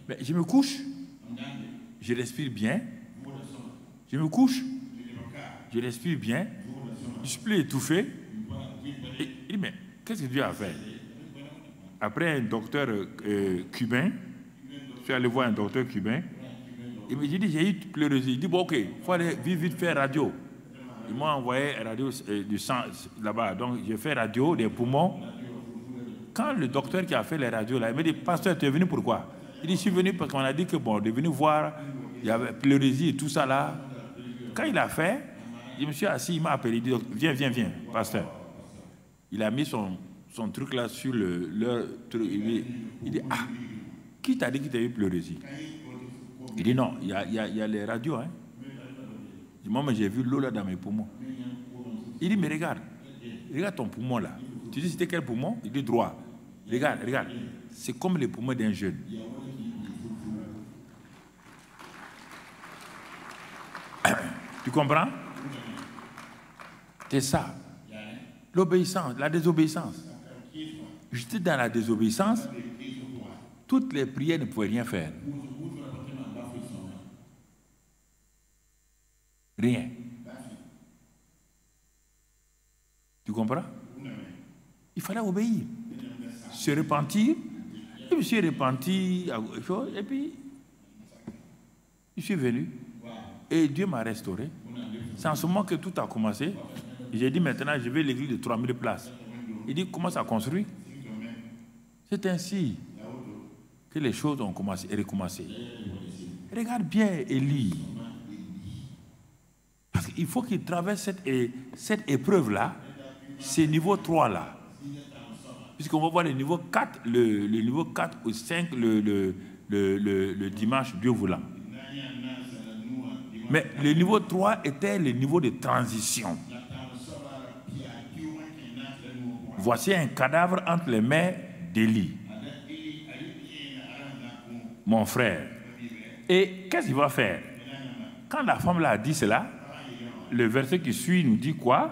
mais je me couche, je respire bien, je me couche, je respire bien, je suis plus étouffé. Et il dit, mais qu'est-ce que Dieu a fait? Après un docteur cubain, je suis allé voir un docteur cubain, il me dit, j'ai eu pleurésie. Il dit, bon, ok, il faut aller vite faire radio. Ils m'ont envoyé radio du sang là-bas. Donc, j'ai fait radio des poumons. Quand le docteur qui a fait les radios, là, il m'a dit, pasteur, tu es venu pourquoi? Il dit, je suis venu parce qu'on a dit que, bon, de venir voir, il y avait pleurésie et tout ça là. Quand il a fait, je me suis assis, il m'a appelé, il dit, viens, pasteur. Il a mis son truc là sur leur truc. Il dit, ah, qui t'a dit qu'il t'a eu pleurésie? Il dit, non, il y a les radios, hein. Moi, j'ai vu l'eau là dans mes poumons. Il dit, mais regarde ton poumon là. Tu dis, c'était quel poumon? Il dit, droit. Regarde. C'est comme les poumons d'un jeune. Tu comprends? C'est ça. L'obéissance, la désobéissance. J'étais dans la désobéissance. Toutes les prières ne pouvaient rien faire. Rien. Tu comprends? Il fallait obéir. Se repentir. Je me suis repenti. Et puis, je suis venu. Et Dieu m'a restauré. C'est en ce moment que tout a commencé. J'ai dit maintenant, je vais à l'église de 3000 places. Il dit, commence à construire. C'est ainsi que les choses ont commencé et recommencé. Regarde bien Élie. Parce qu'il faut qu'il traverse cette épreuve-là, ce niveau 3-là. Puisqu'on va voir le niveau 4, le niveau 4 ou 5 le dimanche, Dieu voulant. Mais le niveau 3 était le niveau de transition. Voici un cadavre entre les mains d'Élie, mon frère. Et qu'est-ce qu'il va faire? Quand la femme l'a dit cela, le verset qui suit nous dit quoi?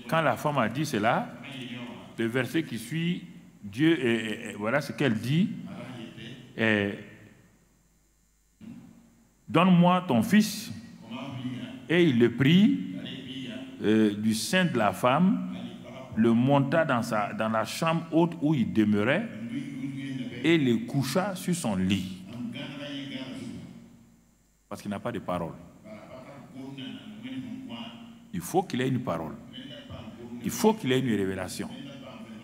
Quand la femme a dit cela, le verset qui suit, Dieu, voilà ce qu'elle dit. Donne-moi ton fils. Et il le prit du sein de la femme, le monta dans la chambre haute où il demeurait et le coucha sur son lit. Parce qu'il n'a pas de parole. Il faut qu'il ait une parole. Il faut qu'il ait une révélation.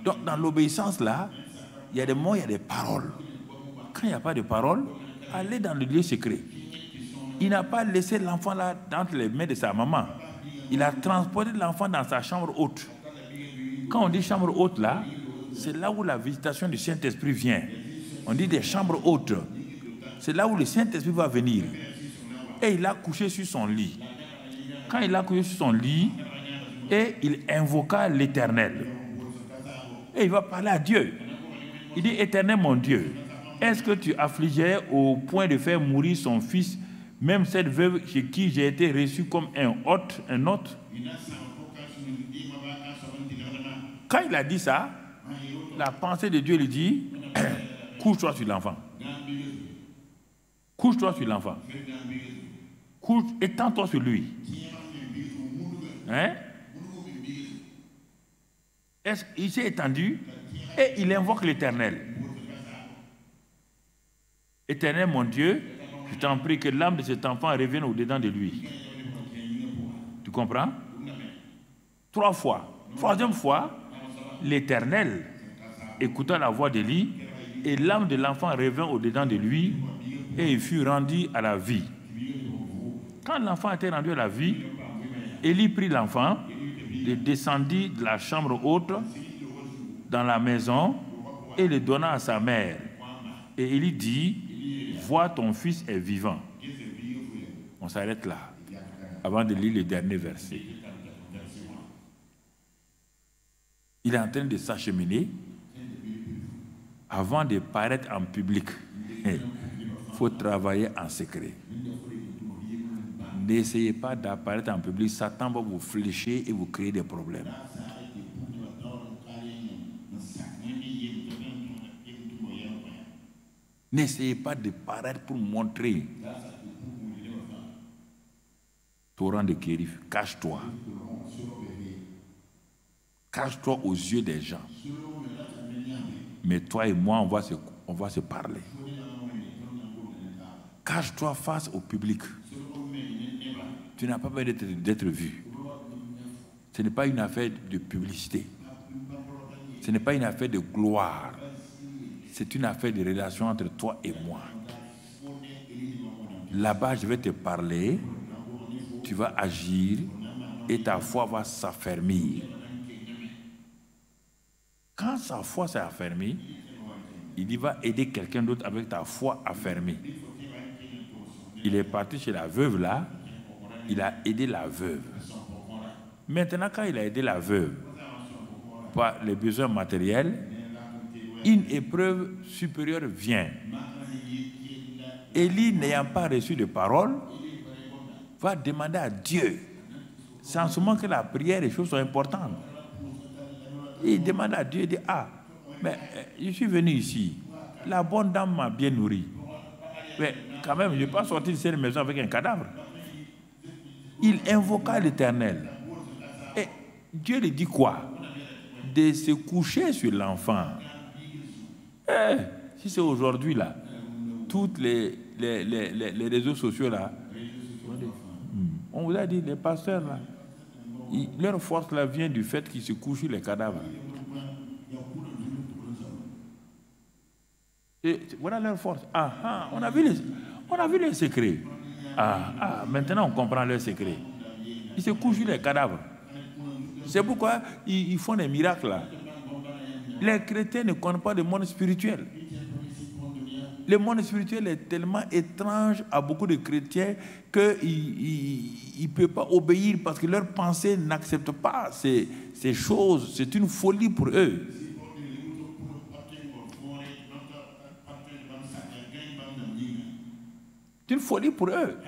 Donc, dans l'obéissance, là, il y a des mots, il y a des paroles. Quand il n'y a pas de parole, allez dans le lieu secret. Il n'a pas laissé l'enfant là entre les mains de sa maman. Il a transporté l'enfant dans sa chambre haute. Quand on dit chambre haute, là, c'est là où la visitation du Saint-Esprit vient. On dit des chambres hautes. C'est là où le Saint-Esprit va venir. Et il a couché sur son lit. Quand il a couché sur son lit, et il invoqua l'Éternel. Et il va parler à Dieu. Il dit, Éternel mon Dieu, est-ce que tu affligeais au point de faire mourir son fils, même cette veuve chez qui j'ai été reçu comme un hôte? Quand il a dit ça, la pensée de Dieu lui dit, couche-toi sur l'enfant. Couche-toi sur l'enfant. Étends-toi sur lui. Hein? Il s'est étendu et il invoque l'Éternel. Éternel mon Dieu, je t'en prie que l'âme de cet enfant revienne au-dedans de lui. Tu comprends? 3 fois. 3e fois, l'Éternel écouta la voix d'Élie et l'âme de l'enfant revint au-dedans de lui et il fut rendu à la vie. Quand l'enfant était rendu à la vie, Élie prit l'enfant, le descendit de la chambre haute dans la maison et le donna à sa mère. Et Élie dit, vois, ton fils est vivant. On s'arrête là, avant de lire le dernier verset. Il est en train de s'acheminer avant de paraître en public. Il faut travailler en secret. N'essayez pas d'apparaître en public. Satan va vous flécher et vous créer des problèmes. N'essayez pas de paraître pour montrer torrent de Kérif. Cache-toi. Cache-toi aux yeux des gens. Mais toi et moi, on va se parler. Cache-toi face au public. Tu n'as pas besoin d'être vu. Ce n'est pas une affaire de publicité. Ce n'est pas une affaire de gloire. C'est une affaire de relation entre toi et moi. Là-bas, je vais te parler, tu vas agir et ta foi va s'affermir. Quand sa foi s'est affermie, il va aider quelqu'un d'autre avec ta foi affermie. Il est parti chez la veuve là, il a aidé la veuve. Maintenant, quand il a aidé la veuve par les besoins matériels, une épreuve supérieure vient. Élie, n'ayant pas reçu de parole, va demander à Dieu. C'est en ce moment que la prière et les choses sont importantes. Il demande à Dieu, il dit, mais je suis venu ici, la bonne dame m'a bien nourri. Mais quand même, je ne vais pas sortir de cette maison avec un cadavre. Il invoqua l'Éternel. Et Dieu lui dit quoi? De se coucher sur l'enfant. Si c'est aujourd'hui là, toutes les réseaux sociaux là, on vous a dit, les pasteurs là, leur force là vient du fait qu'ils se couchent sur les cadavres. Et voilà leur force. On a vu les secrets. Maintenant on comprend leurs secrets. Ils se couchent sur les cadavres. C'est pourquoi ils font des miracles là. Les chrétiens ne connaissent pas le monde spirituel. Le monde spirituel est tellement étrange à beaucoup de chrétiens qu'ils ne peuvent pas obéir parce que leurs pensées n'acceptent pas ces choses. C'est une folie pour eux. C'est une folie pour eux.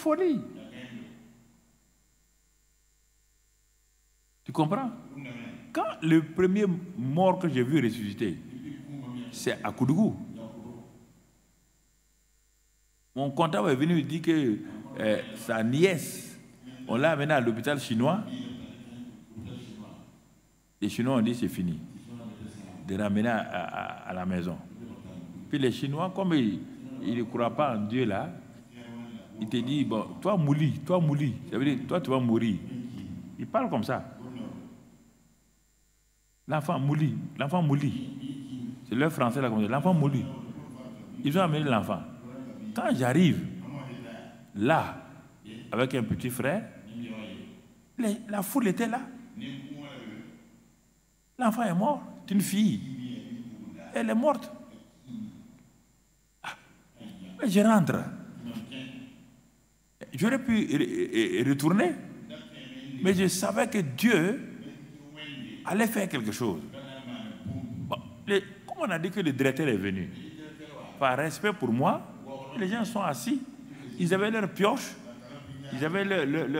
folie. Tu comprends? Quand le premier mort que j'ai vu ressusciter, c'est à Koudougou. Mon comptable est venu me dire que sa nièce, on l'a amenée à l'hôpital chinois. Les Chinois ont dit c'est fini, de ramener à la maison. Puis les Chinois, comme ils ne croient pas en Dieu là, ils te disent, bon, toi mouli, ça veut dire toi tu vas mourir. Ils parlent comme ça. L'enfant mouli. C'est leur français là comme ça, l'enfant mouli. Ils ont amené l'enfant. Quand j'arrive là, avec un petit frère, la foule était là. L'enfant est mort, c'est une fille. Elle est morte. Je rentre. J'aurais pu retourner, mais je savais que Dieu allait faire quelque chose. Bon, comme on a dit que le directeur est venu, par respect pour moi, les gens sont assis. Ils avaient leur pioche, ils avaient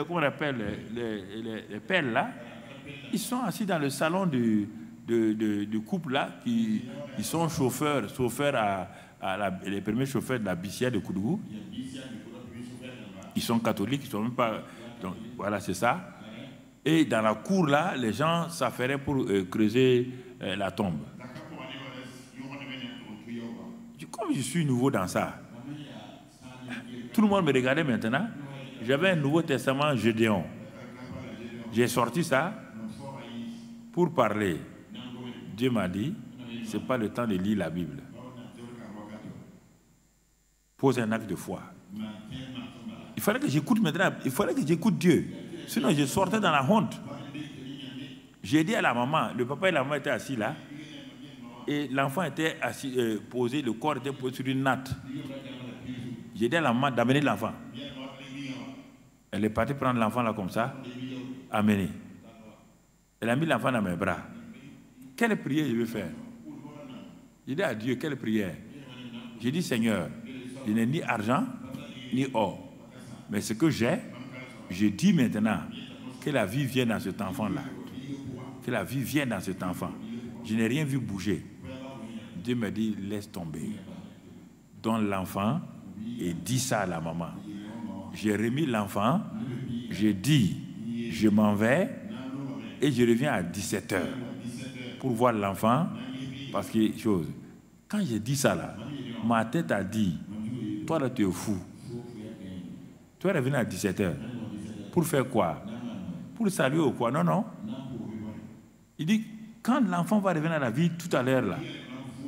comment on appelle, les pelles là. Ils sont assis dans le salon du couple là, qui sont chauffeurs les premiers chauffeurs de la Bissia de Koudougou. Ils sont catholiques, ils ne sont même pas. Donc, voilà, c'est ça. Et dans la cour là, les gens s'affairaient pour creuser la tombe. Comme je suis nouveau dans ça, tout le monde me regardait maintenant. J'avais un Nouveau Testament Gédéon. J'ai sorti ça pour parler. Dieu m'a dit, ce n'est pas le temps de lire la Bible. Pose un acte de foi. Il fallait que j'écoute maintenant, il fallait que j'écoute Dieu. Sinon, je sortais dans la honte. J'ai dit à la maman, le papa et la maman étaient assis là, et l'enfant était assis, posé, le corps était posé sur une natte. J'ai dit à la maman d'amener l'enfant. Elle est partie prendre l'enfant là comme ça, amener. Elle a mis l'enfant dans mes bras. Quelle prière je vais faire? J'ai dit à Dieu, quelle prière? J'ai dit, Seigneur, je n'ai ni argent, ni or. Mais ce que j'ai, je dis maintenant que la vie vienne dans cet enfant-là. Que la vie vienne dans cet enfant. Je n'ai rien vu bouger. Dieu me dit, laisse tomber. Donne l'enfant et dis ça à la maman. J'ai remis l'enfant, j'ai dit, je m'en vais et je reviens à 17h pour voir l'enfant. Parce que, quand j'ai dit ça là, ma tête a dit, toi là tu es fou. Tu es revenu à 17h. Pour faire quoi? Pour le saluer ou quoi? Non, non. Il dit, quand l'enfant va revenir à la vie tout à l'heure là,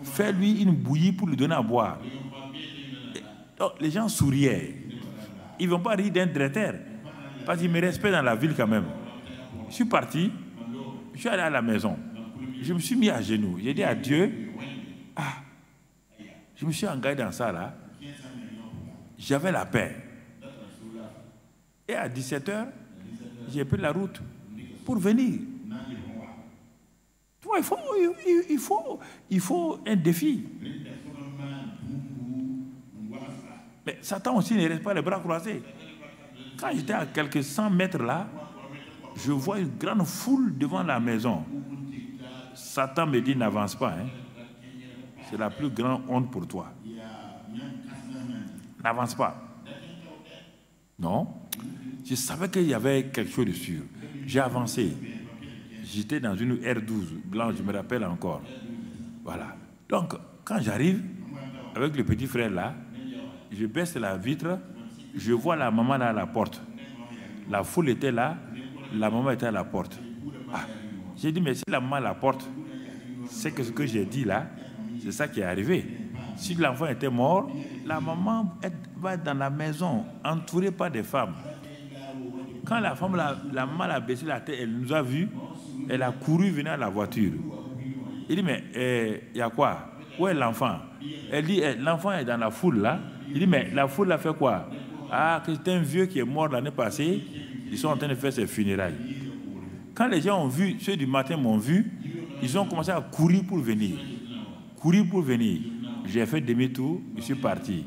fais-lui une bouillie pour lui donner à boire. Donc, les gens souriaient. Ils ne vont pas rire d'un directeur. Parce qu'ils me respectent dans la ville quand même. Je suis parti, je suis allé à la maison. Je me suis mis à genoux. J'ai dit à Dieu, je me suis engagé dans ça là. J'avais la paix. Et à 17h, j'ai pris la route pour venir. Tu vois, il faut un défi. Mais Satan aussi ne reste pas les bras croisés. Quand j'étais à quelques 100 mètres là, je vois une grande foule devant la maison. Satan me dit, n'avance pas. Hein. C'est la plus grande honte pour toi. N'avance pas. Non. Je savais qu'il y avait quelque chose de sûr. J'ai avancé. J'étais dans une R12 blanche, je me rappelle encore. Voilà. Donc, quand j'arrive, avec le petit frère là, je baisse la vitre, je vois la maman là à la porte. La foule était là, la maman était à la porte. J'ai dit, mais si la maman à la porte, c'est que ce que j'ai dit là, c'est ça qui est arrivé. Si l'enfant était mort, la maman va être dans la maison, entourée par des femmes. Quand la maman a baissé la tête, elle nous a vus, elle a couru venir à la voiture. Il dit, mais il y a quoi? Où est l'enfant? Elle dit, l'enfant est dans la foule là. Il dit, mais la foule a fait quoi? Que c'est un vieux qui est mort l'année passée, ils sont en train de faire ses funérailles. Quand les gens ont vu, ceux du matin m'ont vu, ils ont commencé à courir pour venir. Courir pour venir. J'ai fait demi-tour, je suis parti.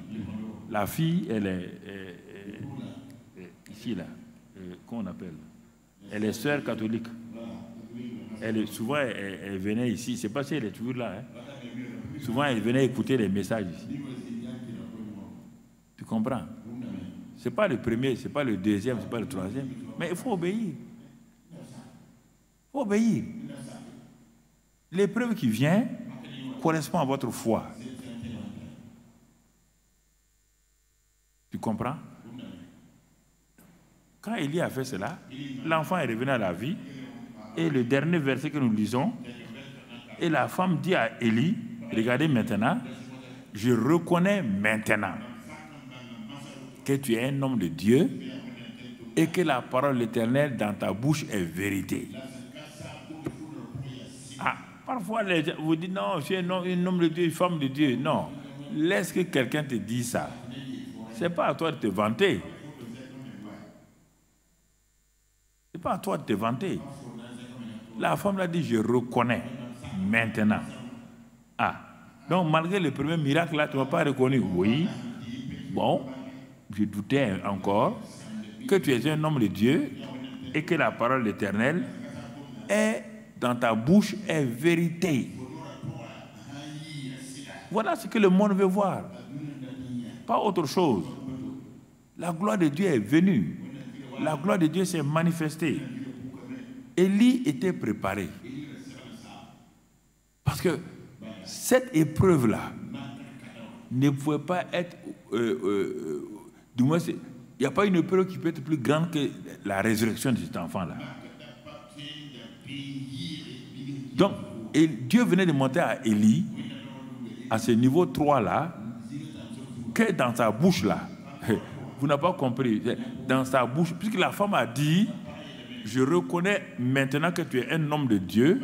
La fille, ici, là, qu'on appelle. Elle est sœur catholique. Souvent, elle venait ici. C'est pas si elle est toujours là. Hein. Souvent, elle venait écouter les messages ici. Tu comprends? Ce n'est pas le premier, ce n'est pas le deuxième, ce n'est pas le troisième. Mais il faut obéir. Il faut obéir. L'épreuve qui vient correspond à votre foi. Tu comprends? Quand Élie a fait cela, l'enfant est revenu à la vie. Et le dernier verset que nous lisons, et la femme dit à Élie, regardez maintenant, je reconnais maintenant que tu es un homme de Dieu et que la parole de l'Éternel dans ta bouche est vérité. Ah, parfois, les gens vous disent, non, je suis un homme de Dieu, une femme de Dieu. Non, laisse que quelqu'un te dise ça. Ce n'est pas à toi de te vanter. Ce n'est pas à toi de te vanter. La femme l'a dit, je reconnais maintenant. Ah, donc malgré le premier miracle là, tu ne m'as pas reconnu. Oui, bon, je doutais encore que tu es un homme de Dieu et que la parole de l'Éternel est dans ta bouche est vérité. Voilà ce que le monde veut voir. Pas autre chose. La gloire de Dieu est venue. La gloire de Dieu s'est manifestée. Élie était préparé. Parce que cette épreuve-là ne pouvait pas être... du moins, il n'y a pas une épreuve qui peut être plus grande que la résurrection de cet enfant-là. Donc, Dieu venait de montrer à Élie, à ce niveau 3-là, que dans sa bouche-là, vous n'avez pas compris, dans sa bouche, puisque la femme a dit, je reconnais maintenant que tu es un homme de Dieu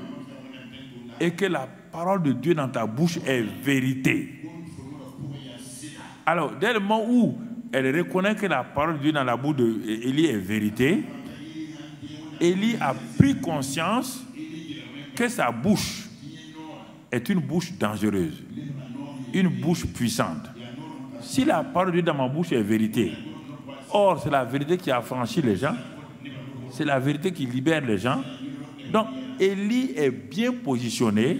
et que la parole de Dieu dans ta bouche est vérité. Alors, dès le moment où elle reconnaît que la parole de Dieu dans la bouche d'Élie est vérité, Élie a pris conscience que sa bouche est une bouche dangereuse, une bouche puissante. Si la parole de Dieu dans ma bouche est vérité, or c'est la vérité qui affranchit les gens, c'est la vérité qui libère les gens. Donc, Élie est bien positionné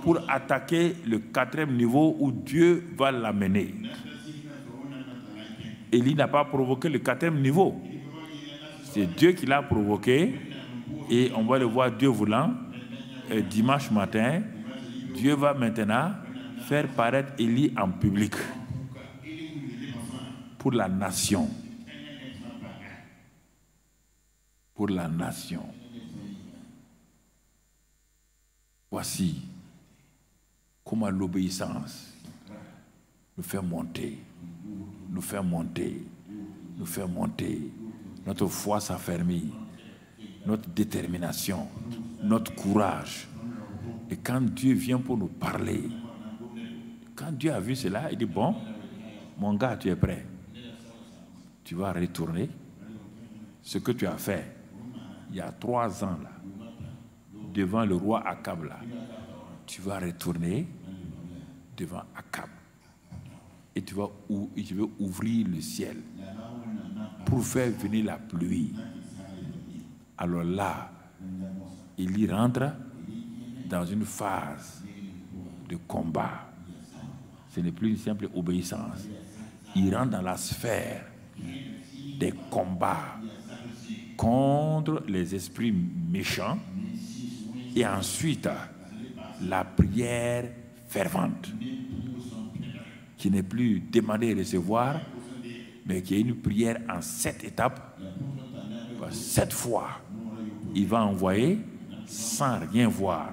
pour attaquer le 4e niveau où Dieu va l'amener. Élie n'a pas provoqué le 4e niveau. C'est Dieu qui l'a provoqué et on va le voir, Dieu voulant, dimanche matin, Dieu va maintenant faire paraître Élie en public pour la nation. Pour la nation. Voici comment l'obéissance nous fait monter, nous fait monter, nous fait monter. Notre foi s'affermit, notre détermination, notre courage. Et quand Dieu vient pour nous parler, quand Dieu a vu cela, il dit, bon, mon gars, tu es prêt. Tu vas retourner. Ce que tu as fait il y a 3 ans, là, devant le roi Akab, là, tu vas retourner devant Akab. Et tu vas ouvrir le ciel pour faire venir la pluie. Alors là, il y rentre dans une phase de combat. Ce n'est plus une simple obéissance. Il rentre dans la sphère des combats contre les esprits méchants et ensuite la prière fervente qui n'est plus demander et recevoir, mais qui est une prière en 7 étapes. 7 fois, il va envoyer sans rien voir.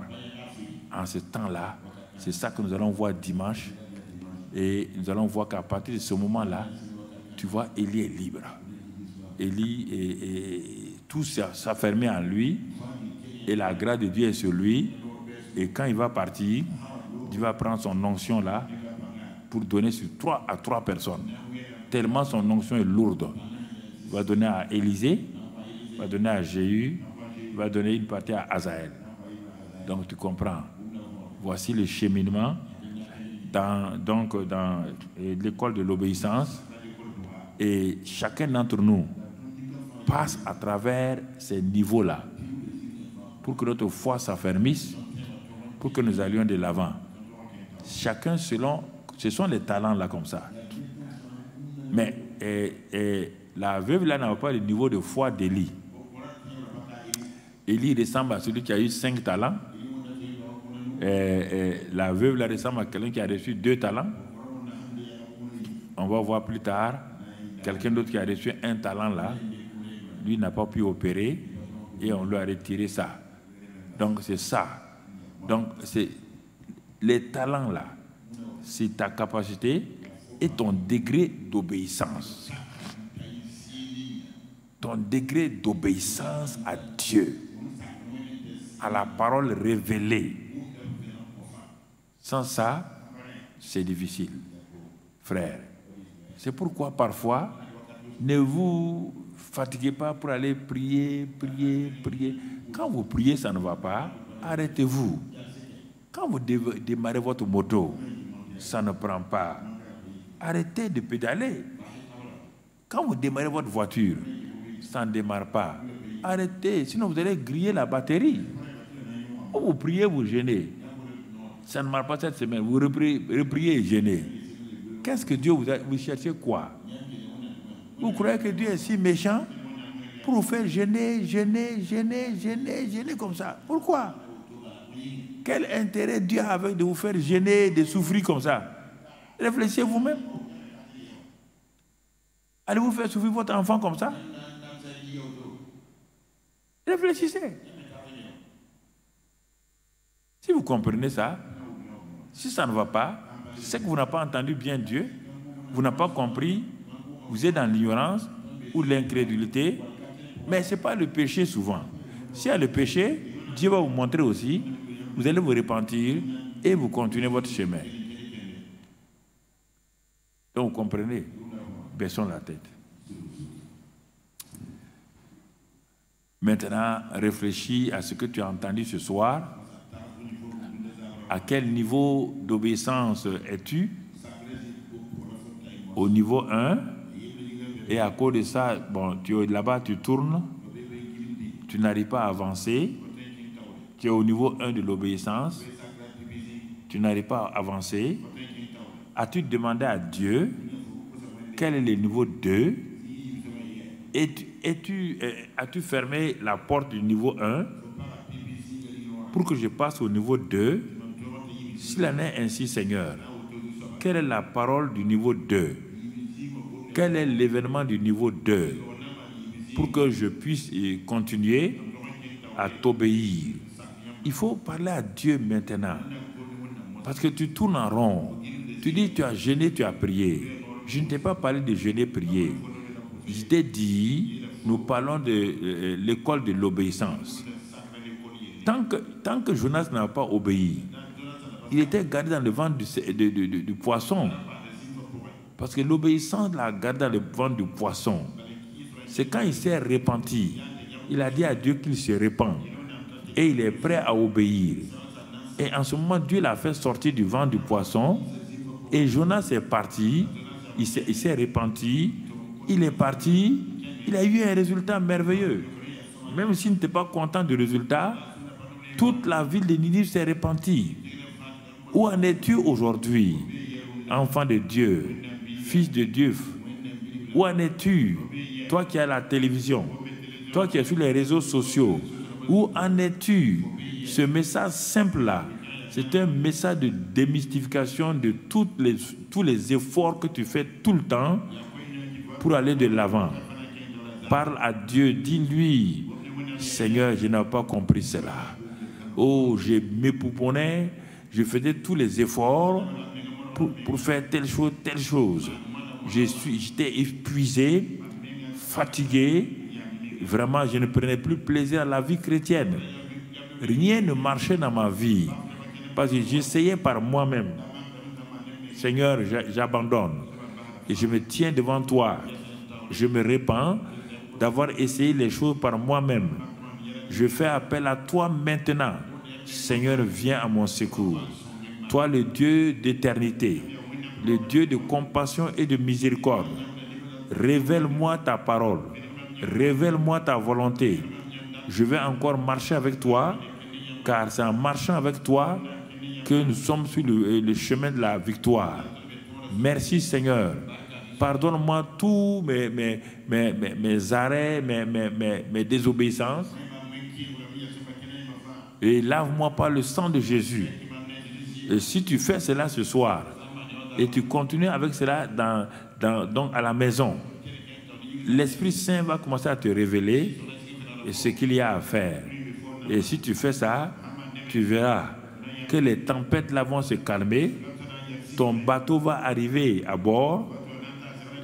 En ce temps-là, c'est ça que nous allons voir dimanche. Et nous allons voir qu'à partir de ce moment-là, tu vois, Élie est libre. Élie, et tout s'affermit en lui, et la grâce de Dieu est sur lui. Et quand il va partir, Dieu va prendre son onction là pour donner sur 3 à 3 personnes. Tellement son onction est lourde. Il va donner à Élisée, il va donner à Jéhu, il va donner une partie à Azaël. Donc tu comprends. Voici le cheminement dans l'école de l'obéissance. Et chacun d'entre nous passe à travers ces niveaux-là pour que notre foi s'affermisse, pour que nous allions de l'avant. Chacun selon... Ce sont les talents là comme ça. Mais la veuve là n'a pas le niveau de foi d'Élie. Élie ressemble à celui qui a eu 5 talents. La veuve là ressemble à quelqu'un qui a reçu 2 talents. On va voir plus tard quelqu'un d'autre qui a reçu 1 talent là. Lui n'a pas pu opérer et on lui a retiré ça. Donc c'est ça. Donc c'est les talents là. C'est ta capacité et ton degré d'obéissance. Ton degré d'obéissance à Dieu, à la parole révélée. Sans ça, c'est difficile, frère. C'est pourquoi parfois, ne vous fatiguez pas pour aller prier. Quand vous priez, ça ne va pas, arrêtez-vous. Quand vous démarrez votre moto, ça ne prend pas. Arrêtez de pédaler. Quand vous démarrez votre voiture, ça ne démarre pas. Arrêtez, sinon vous allez griller la batterie. Vous priez, vous gênez. Ça ne marche pas cette semaine. Vous repriez et gênez. Qu'est-ce que Dieu vous cherchez quoi? Vous croyez que Dieu est si méchant pour vous faire gêner comme ça? Pourquoi? Quel intérêt Dieu a avec de vous faire gêner, de souffrir comme ça? Réfléchissez vous-même. Allez-vous faire souffrir votre enfant comme ça? Réfléchissez. Si vous comprenez ça, si ça ne va pas, c'est que vous n'avez pas entendu bien Dieu, vous n'avez pas compris, vous êtes dans l'ignorance ou l'incrédulité, mais ce n'est pas le péché souvent. S'il y a le péché, Dieu va vous montrer aussi, vous allez vous repentir et vous continuez votre chemin. Donc vous comprenez, baissons la tête. Maintenant, réfléchis à ce que tu as entendu ce soir. À quel niveau d'obéissance es-tu? Au niveau 1. Et à cause de ça, bon, tu es là-bas, tu tournes. Tu n'arrives pas à avancer. Tu es au niveau 1 de l'obéissance. Tu n'arrives pas à avancer. As-tu demandé à Dieu quel est le niveau 2? As-tu fermé la porte du niveau 1 pour que je passe au niveau 2? S'il en est ainsi, Seigneur, quelle est la parole du niveau 2? Quel est l'événement du niveau 2 pour que je puisse continuer à t'obéir? Il faut parler à Dieu maintenant. Parce que tu tournes en rond. Tu dis, tu as jeûné, tu as prié. Je ne t'ai pas parlé de jeûner, prier. Je t'ai dit, nous parlons de l'école de l'obéissance. Tant que Jonas n'a pas obéi, il était gardé dans le ventre du poisson. Parce que l'obéissance l'a gardé dans le ventre du poisson. C'est quand il s'est repenti, il a dit à Dieu qu'il se repent. Et il est prêt à obéir. Et en ce moment, Dieu l'a fait sortir du ventre du poisson. Et Jonas est parti, il s'est repenti, il est parti, il a eu un résultat merveilleux. Même s'il n'était pas content du résultat, toute la ville de Ninive s'est repentie. Où en es-tu aujourd'hui, enfant de Dieu, fils de Dieu? Où en es-tu, toi qui as la télévision, toi qui es sur les réseaux sociaux? Où en es-tu? Ce message simple-là, c'est un message de démystification de tous les efforts que tu fais tout le temps pour aller de l'avant. Parle à Dieu, dis-lui, Seigneur, je n'ai pas compris cela. Oh, je m'épouponnais, je faisais tous les efforts pour faire telle chose. J'étais épuisé, fatigué. Vraiment, je ne prenais plus plaisir à la vie chrétienne. Rien ne marchait dans ma vie. Parce que j'essayais par moi-même. Seigneur, j'abandonne. Et je me tiens devant toi. Je me repens d'avoir essayé les choses par moi-même. Je fais appel à toi maintenant. Seigneur, viens à mon secours. Toi, le Dieu d'éternité, le Dieu de compassion et de miséricorde, révèle-moi ta parole. Révèle-moi ta volonté. Je vais encore marcher avec toi, car c'est en marchant avec toi que nous sommes sur le chemin de la victoire. Merci Seigneur. Pardonne-moi tous mes arrêts, mes désobéissances. Et lave-moi par le sang de Jésus. Et si tu fais cela ce soir, et tu continues avec cela donc à la maison, l'Esprit Saint va commencer à te révéler ce qu'il y a à faire. Et si tu fais ça, tu verras que les tempêtes là vont se calmer, ton bateau va arriver à bord,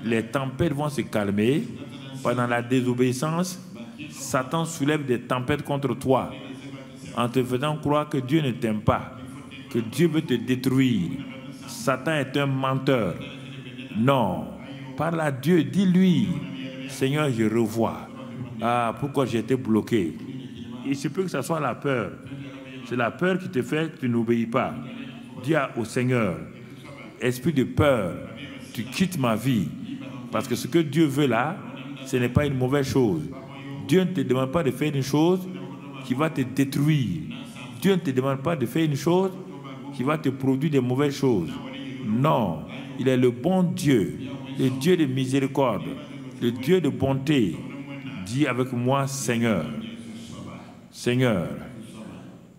les tempêtes vont se calmer. Pendant la désobéissance, Satan soulève des tempêtes contre toi, en te faisant croire que Dieu ne t'aime pas, que Dieu veut te détruire. Satan est un menteur. Non, parle à Dieu, dis-lui, Seigneur, je revois. Ah, pourquoi j'étais bloqué? Il se peut que ce soit la peur. C'est la peur qui te fait que tu n'obéis pas. Dis au Seigneur, esprit de peur, tu quittes ma vie. Parce que ce que Dieu veut là, ce n'est pas une mauvaise chose. Dieu ne te demande pas de faire une chose qui va te détruire. Dieu ne te demande pas de faire une chose qui va te produire des mauvaises choses. Non, il est le bon Dieu, le Dieu de miséricorde, le Dieu de bonté. Dis avec moi, Seigneur, Seigneur,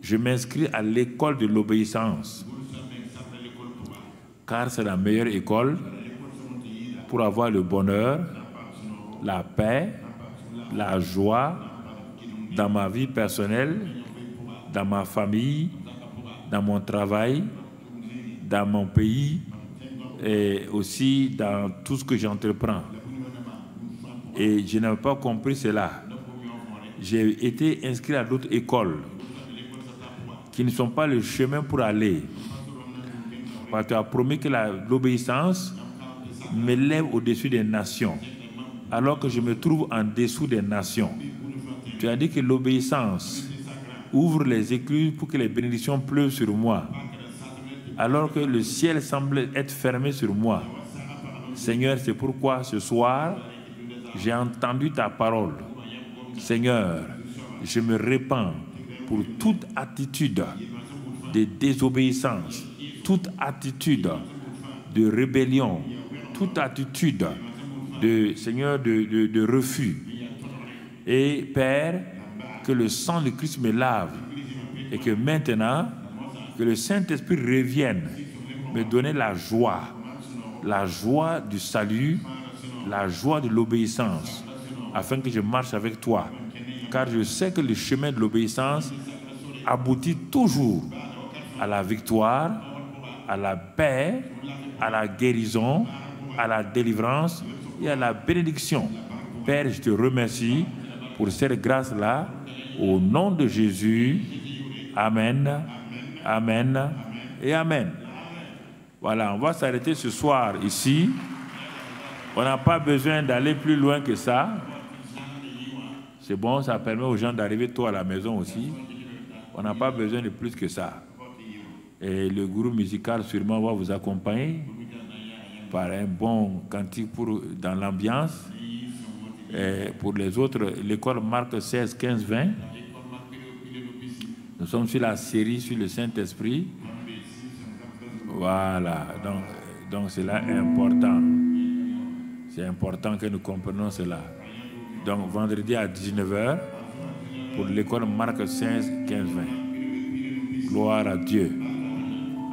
je m'inscris à l'école de l'obéissance, car c'est la meilleure école pour avoir le bonheur, la paix, la joie dans ma vie personnelle, dans ma famille, dans mon travail, dans mon pays et aussi dans tout ce que j'entreprends. Et je n'avais pas compris cela. J'ai été inscrit à d'autres écoles qui ne sont pas le chemin pour aller. Parce que tu as promis que l'obéissance m'élève au-dessus des nations, alors que je me trouve en dessous des nations. Tu as dit que l'obéissance ouvre les écluses pour que les bénédictions pleuvent sur moi, alors que le ciel semble être fermé sur moi. Seigneur, c'est pourquoi ce soir, j'ai entendu ta parole. Seigneur, je me répands pour toute attitude de désobéissance, toute attitude de rébellion, toute attitude de, Seigneur, de refus. Et Père, que le sang de Christ me lave et que maintenant, que le Saint-Esprit revienne me donner la joie du salut, la joie de l'obéissance, afin que je marche avec toi. Car je sais que le chemin de l'obéissance aboutit toujours à la victoire, à la paix, à la guérison, à la délivrance et à la bénédiction. Père, je te remercie pour cette grâce-là. Au nom de Jésus, Amen, Amen et Amen. Voilà, on va s'arrêter ce soir ici. On n'a pas besoin d'aller plus loin que ça. C'est bon, ça permet aux gens d'arriver tôt à la maison aussi. On n'a pas besoin de plus que ça. Et le groupe musical sûrement va vous accompagner par un bon cantique dans l'ambiance. Et pour les autres, l'école Marc 16, 15, 20. Nous sommes sur la série sur le Saint-Esprit. Voilà, donc cela est important. C'est important que nous comprenions cela. Donc vendredi à 19h pour l'école Marc 16, 15, 20. Gloire à Dieu.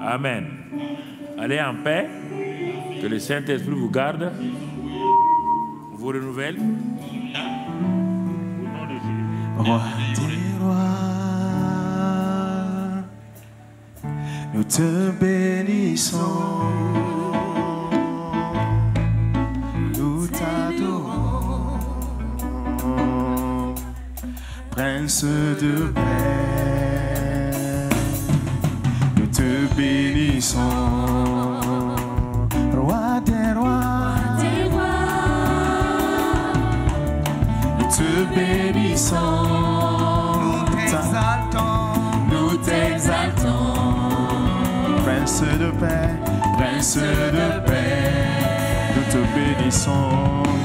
Amen. Allez en paix. Que le Saint-Esprit vous garde, vous renouvelle. Roi des rois, nous te bénissons, nous t'adorons, Prince de paix, nous te bénissons. Roi des rois, nous te bénissons, nous t'exaltons, Prince de paix, nous te bénissons.